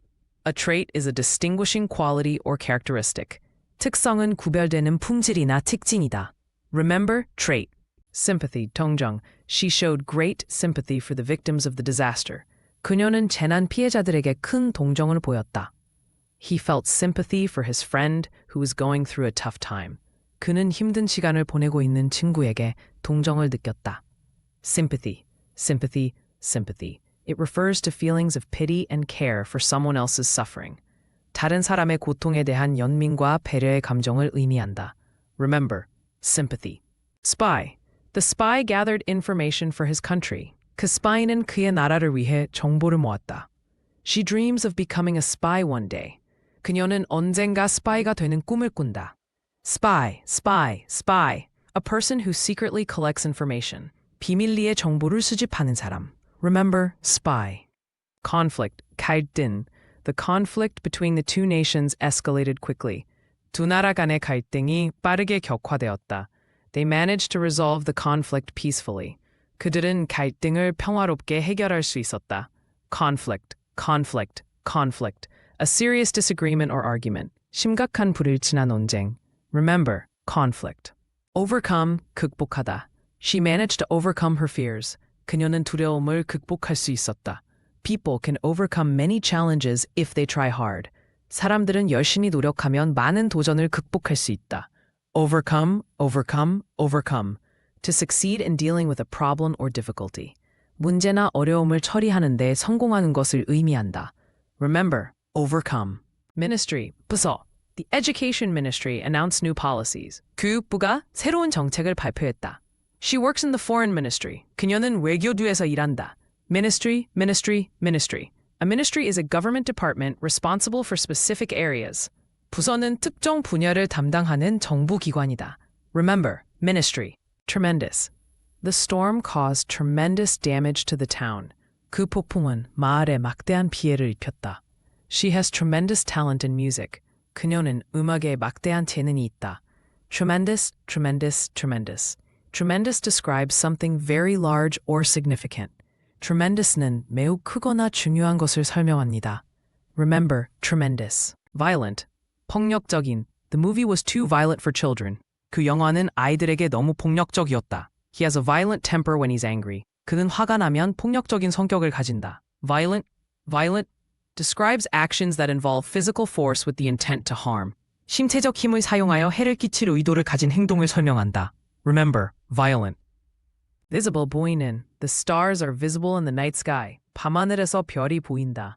A trait is a distinguishing quality or characteristic. 특성은 구별되는 품질이나 특징이다. Remember, trait. Sympathy, 동정. She showed great sympathy for the victims of the disaster. 그녀는 재난 피해자들에게 큰 동정을 보였다. He felt sympathy for his friend who was going through a tough time. 그는 힘든 시간을 보내고 있는 친구에게 동정을 느꼈다. Sympathy, sympathy, sympathy. It refers to feelings of pity and care for someone else's suffering. 다른 사람의 고통에 대한 연민과 배려의 감정을 의미한다. Remember, sympathy. Spy. The spy gathered information for his country. 그 스파이는 그의 나라를 위해 정보를 모았다. She dreams of becoming a spy one day. 그녀는 언젠가 스파이가 되는 꿈을 꾼다. Spy, spy, spy. A person who secretly collects information. 비밀리에 정보를 수집하는 사람. Remember, spy. Conflict, 갈등. The conflict between the two nations escalated quickly. 두 나라 간의 갈등이 빠르게 격화되었다. They managed to resolve the conflict peacefully. 그들은 갈등을 평화롭게 해결할 수 있었다. Conflict, conflict, conflict. A serious disagreement or argument. 심각한 불일치나 논쟁. Remember, conflict. Overcome, 극복하다. She managed to overcome her fears. 그녀는 두려움을 극복할 수 있었다. People can overcome many challenges if they try hard. 사람들은 열심히 노력하면 많은 도전을 극복할 수 있다. Overcome, overcome, overcome. To succeed in dealing with a problem or difficulty. 문제나 어려움을 처리하는 데 성공하는 것을 의미한다. Remember, overcome. Ministry, 부서. The Education Ministry announced new policies. 교육부가 새로운 정책을 발표했다. She works in the Foreign Ministry. 그녀는 외교부에서 일한다. Ministry, ministry, ministry. A ministry is a government department responsible for specific areas. 부서는 특정 분야를 담당하는 정부기관이다. Remember, ministry. Tremendous. The storm caused tremendous damage to the town. 그 폭풍은 마을에 막대한 피해를 입혔다. She has tremendous talent in music. 그녀는 음악에 막대한 재능이 있다. Tremendous, tremendous, tremendous. Tremendous describes something very large or significant. Tremendous는 매우 크거나 중요한 것을 설명합니다. Remember, tremendous. Violent. 폭력적인. The movie was too violent for children. 그 영화는 아이들에게 너무 폭력적이었다. He has a violent temper when he's angry. 그는 화가 나면 폭력적인 성격을 가진다. Violent, violent describes actions that involve physical force with the intent to harm. 신체적 힘을 사용하여 해를 끼칠 의도를 가진 행동을 설명한다. Remember, violent. Visible 보이는. The stars are visible in the night sky. 밤하늘에서 별이 보인다.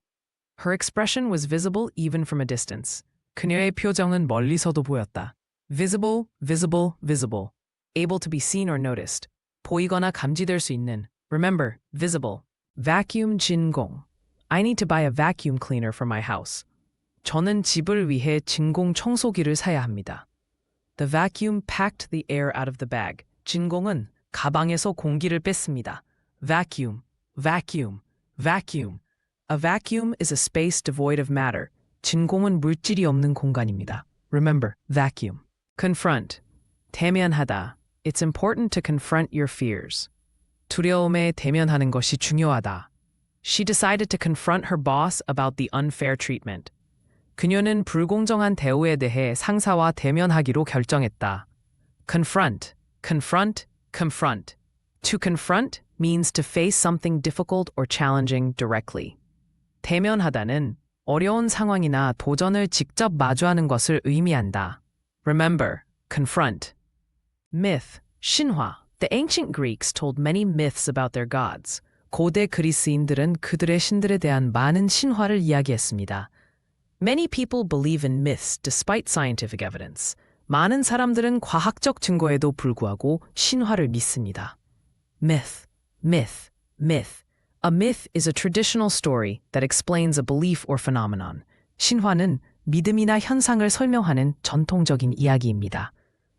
Her expression was visible even from a distance. 그녀의 표정은 멀리서도 보였다. Visible, visible, visible. Able to be seen or noticed. 보이거나 감지될 수 있는. Remember, visible. Vacuum 진공. I need to buy a vacuum cleaner for my house. 저는 집을 위해 진공 청소기를 사야 합니다. The vacuum packed the air out of the bag. 진공은 가방에서 공기를 뺐습니다. Vacuum, vacuum, vacuum. A vacuum is a space devoid of matter. 진공은 물질이 없는 공간입니다. Remember, vacuum. Confront. 대면하다. It's important to confront your fears. 두려움에 대면하는 것이 중요하다. She decided to confront her boss about the unfair treatment. 그녀는 불공정한 대우에 대해 상사와 대면하기로 결정했다. Confront, confront, confront. To confront means to face something difficult or challenging directly. 대면하다는 어려운 상황이나 도전을 직접 마주하는 것을 의미한다. Remember, confront. Myth, 신화. The ancient Greeks told many myths about their gods. 고대 그리스인들은 그들의 신들에 대한 많은 신화를 이야기했습니다. Many people believe in myths despite scientific evidence. 많은 사람들은 과학적 증거에도 불구하고 신화를 믿습니다. Myth, myth, myth. A myth is a traditional story that explains a belief or phenomenon. 신화는 믿음이나 현상을 설명하는 전통적인 이야기입니다.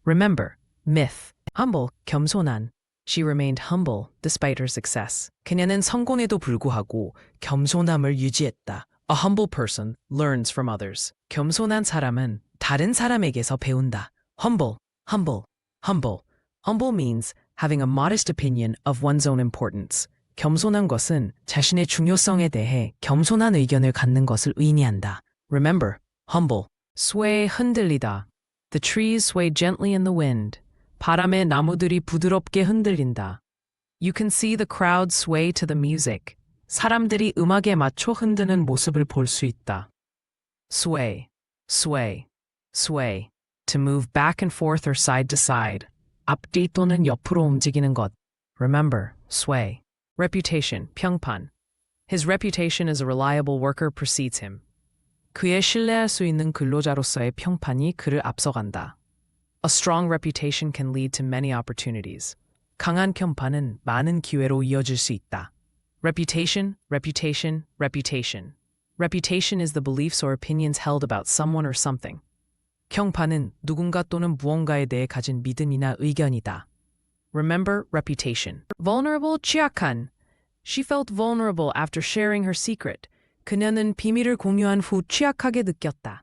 Remember, myth. Humble, 겸손한. She remained humble despite her success. 그녀는 성공에도 불구하고 겸손함을 유지했다. A humble person learns from others. 겸손한 사람은 다른 사람에게서 배운다. Humble, humble, humble. Humble means having a modest opinion of one's own importance. 겸손한 것은 자신의 중요성에 대해 겸손한 의견을 갖는 것을 의미한다. Remember, humble. Sway, 흔들리다. The trees sway gently in the wind. 바람에 나무들이 부드럽게 흔들린다. You can see the crowd sway to the music. 사람들이 음악에 맞춰 흔드는 모습을 볼 수 있다. Sway, sway, sway. To move back and forth or side to side. 앞뒤 또는 옆으로 움직이는 것. Remember, sway. Reputation, 평판. His reputation as a reliable worker precedes him. 그의 신뢰할 수 있는 근로자로서의 평판이 그를 앞서간다. A strong reputation can lead to many opportunities. 강한 평판은 많은 기회로 이어질 수 있다. Reputation, reputation, reputation. Reputation is the beliefs or opinions held about someone or something. 평판은 누군가 또는 무언가에 대해 가진 믿음이나 의견이다. Remember reputation. Vulnerable, 취약한. She felt vulnerable after sharing her secret. 그녀는 비밀을 공유한 후 취약하게 느꼈다.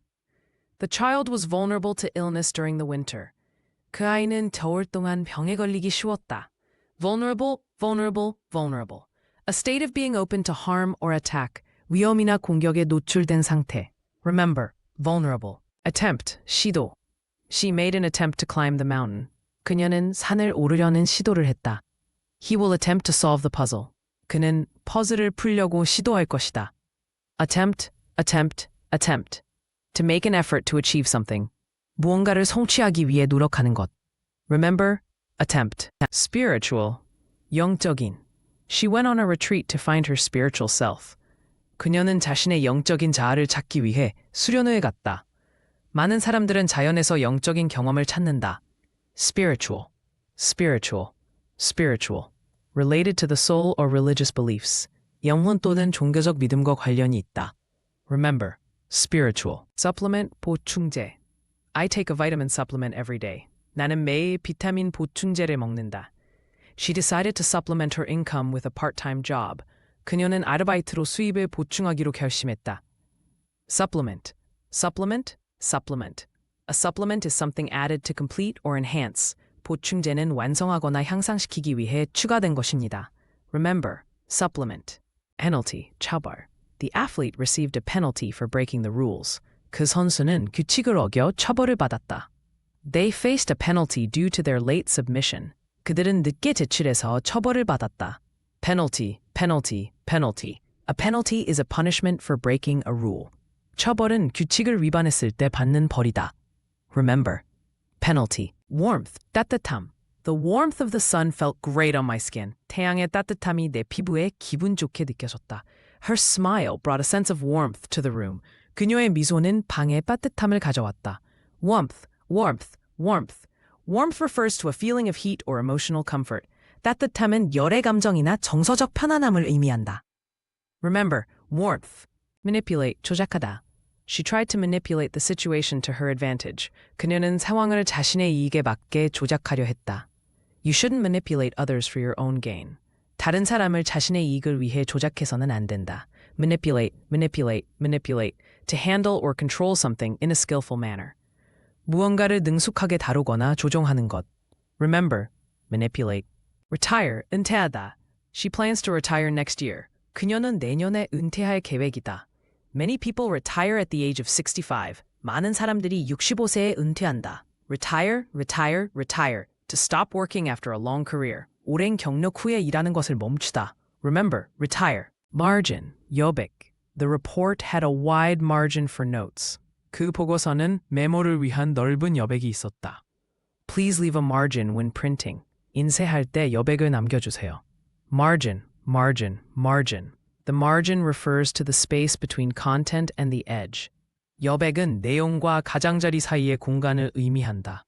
The child was vulnerable to illness during the winter. 그 아이는 겨울 동안 병에 걸리기 쉬웠다. Vulnerable, vulnerable, vulnerable. A state of being open to harm or attack. 위험이나 공격에 노출된 상태. Remember, vulnerable. Attempt, 시도. She made an attempt to climb the mountain. 그녀는 산을 오르려는 시도를 했다. He will attempt to solve the puzzle. 그는 퍼즐을 풀려고 시도할 것이다. Attempt, attempt, attempt. To make an effort to achieve something. 무언가를 성취하기 위해 노력하는 것. Remember, attempt. Spiritual, 영적인. She went on a retreat to find her spiritual self. 그녀는 자신의 영적인 자아를 찾기 위해 수련회에 갔다. 많은 사람들은 자연에서 영적인 경험을 찾는다. Spiritual, spiritual, spiritual. Related to the soul or religious beliefs. 영혼 또는 종교적 믿음과 관련이 있다. Remember, spiritual. Supplement, 보충제. I take a vitamin supplement every day. 나는 매일 비타민 보충제를 먹는다. She decided to supplement her income with a part-time job. 그녀는 아르바이트로 수입을 보충하기로 결심했다. Supplement, supplement, supplement. A supplement is something added to complete or enhance. 보충제는 완성하거나 향상시키기 위해 추가된 것입니다. Remember, supplement. Penalty, 처벌. The athlete received a penalty for breaking the rules. 그 선수는 규칙을 어겨 처벌을 받았다. They faced a penalty due to their late submission. 그들은 늦게 제출해서 처벌을 받았다. Penalty, penalty, penalty. A penalty is a punishment for breaking a rule. 처벌은 규칙을 위반했을 때 받는 벌이다. Remember, penalty. Warmth, 따뜻함. The warmth of the sun felt great on my skin. 태양의 따뜻함이 내 피부에 기분 좋게 느껴졌다. Her smile brought a sense of warmth to the room. 그녀의 미소는 방에 따뜻함을 가져왔다. Warmth, warmth, warmth. Warmth refers to a feeling of heat or emotional comfort. 따뜻함은 열의 감정이나 정서적 편안함을 의미한다. Remember, warmth. Manipulate, 조작하다. She tried to manipulate the situation to her advantage. 그녀는 상황을 자신의 이익에 맞게 조작하려 했다. You shouldn't manipulate others for your own gain. 다른 사람을 자신의 이익을 위해 조작해서는 안 된다. Manipulate, manipulate, manipulate. To handle or control something in a skillful manner. 무언가를 능숙하게 다루거나 조종하는 것. Remember, manipulate. Retire, 은퇴하다. She plans to retire next year. 그녀는 내년에 은퇴할 계획이다. Many people retire at the age of 65. 많은 사람들이 65세에 은퇴한다. Retire, retire, retire. To stop working after a long career. 오랜 경력 후에 일하는 것을 멈추다. Remember, retire. Margin, 여백. The report had a wide margin for notes. 그 보고서는 메모를 위한 넓은 여백이 있었다. Please leave a margin when printing. 인쇄할 때 여백을 남겨주세요. Margin, margin, margin. The margin refers to the space between content and the edge. 여백은 내용과 가장자리 사이의 공간을 의미한다.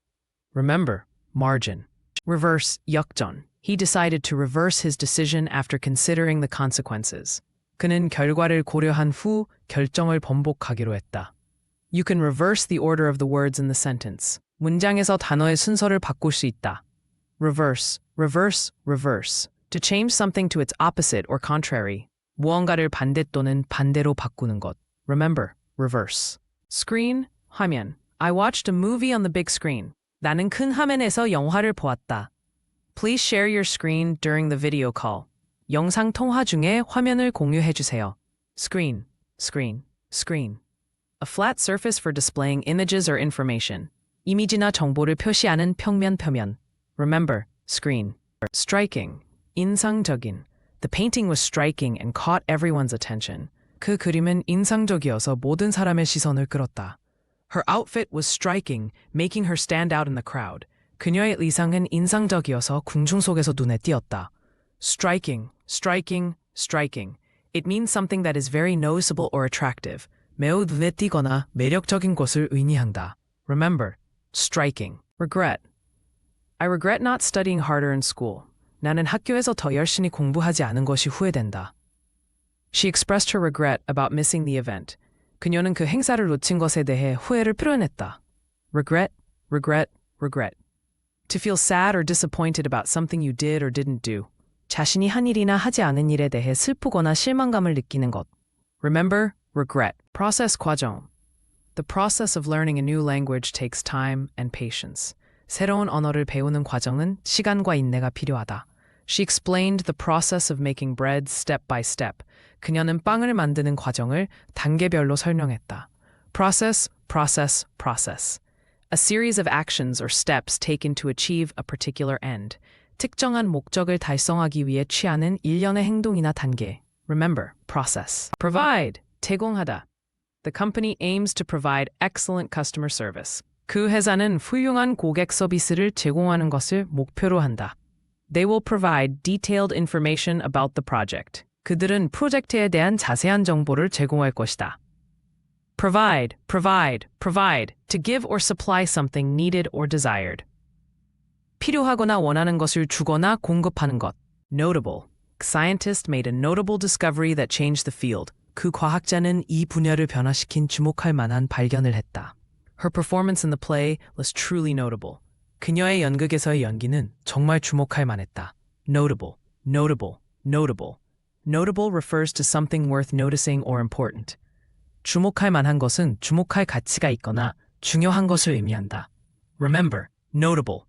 Remember, margin. Reverse, 역전. He decided to reverse his decision after considering the consequences. 그는 결과를 고려한 후 결정을 번복하기로 했다. You can reverse the order of the words in the sentence. 문장에서 단어의 순서를 바꿀 수 있다. Reverse, reverse, reverse. To change something to its opposite or contrary. 무언가를 반대 또는 반대로 바꾸는 것. Remember, reverse. Screen, 화면. I watched a movie on the big screen. 나는 큰 화면에서 영화를 보았다. Please share your screen during the video call. 영상 통화 중에 화면을 공유해 주세요. Screen, screen, screen. A flat surface for displaying images or information. 이미지나 정보를 표시하는 평면 표면. Remember, screen. Striking, 인상적인. The painting was striking and caught everyone's attention. 그 그림은 인상적이어서 모든 사람의 시선을 끌었다. Her outfit was striking, making her stand out in the crowd. 그녀의 의상은 인상적이어서 궁중 속에서 눈에 띄었다. Striking, striking, striking. It means something that is very noticeable or attractive. 매우 눈에 띄거나 매력적인 것을 의미한다. Remember, striking. Regret. I regret not studying harder in school. 나는 학교에서 더 열심히 공부하지 않은 것이 후회된다. She expressed her regret about missing the event. 그녀는 그 행사를 놓친 것에 대해 후회를 표현했다. Regret, regret, regret. To feel sad or disappointed about something you did or didn't do. 자신이 한 일이나 하지 않은 일에 대해 슬프거나 실망감을 느끼는 것. Remember, regret. Process 과정. The process of learning a new language takes time and patience. 새로운 언어를 배우는 과정은 시간과 인내가 필요하다. She explained the process of making bread step by step. 그녀는 빵을 만드는 과정을 단계별로 설명했다. Process, process, process. A series of actions or steps taken to achieve a particular end. 특정한 목적을 달성하기 위해 취하는 일련의 행동이나 단계. Remember, process. Provide, 제공하다. The company aims to provide excellent customer service. 그 회사는 훌륭한 고객 서비스를 제공하는 것을 목표로 한다. They will provide detailed information about the project. 그들은 프로젝트에 대한 자세한 정보를 제공할 것이다. Provide, provide, provide. To give or supply something needed or desired. 필요하거나 원하는 것을 주거나 공급하는 것. Notable. Scientist made a notable discovery that changed the field. 그 과학자는 이 분야를 변화시킨 주목할 만한 발견을 했다. Her performance in the play was truly notable. 그녀의 연극에서의 연기는 정말 주목할 만했다. Notable, notable, notable. Notable refers to something worth noticing or important. 주목할 만한 것은 주목할 가치가 있거나 중요한 것을 의미한다. Remember, notable.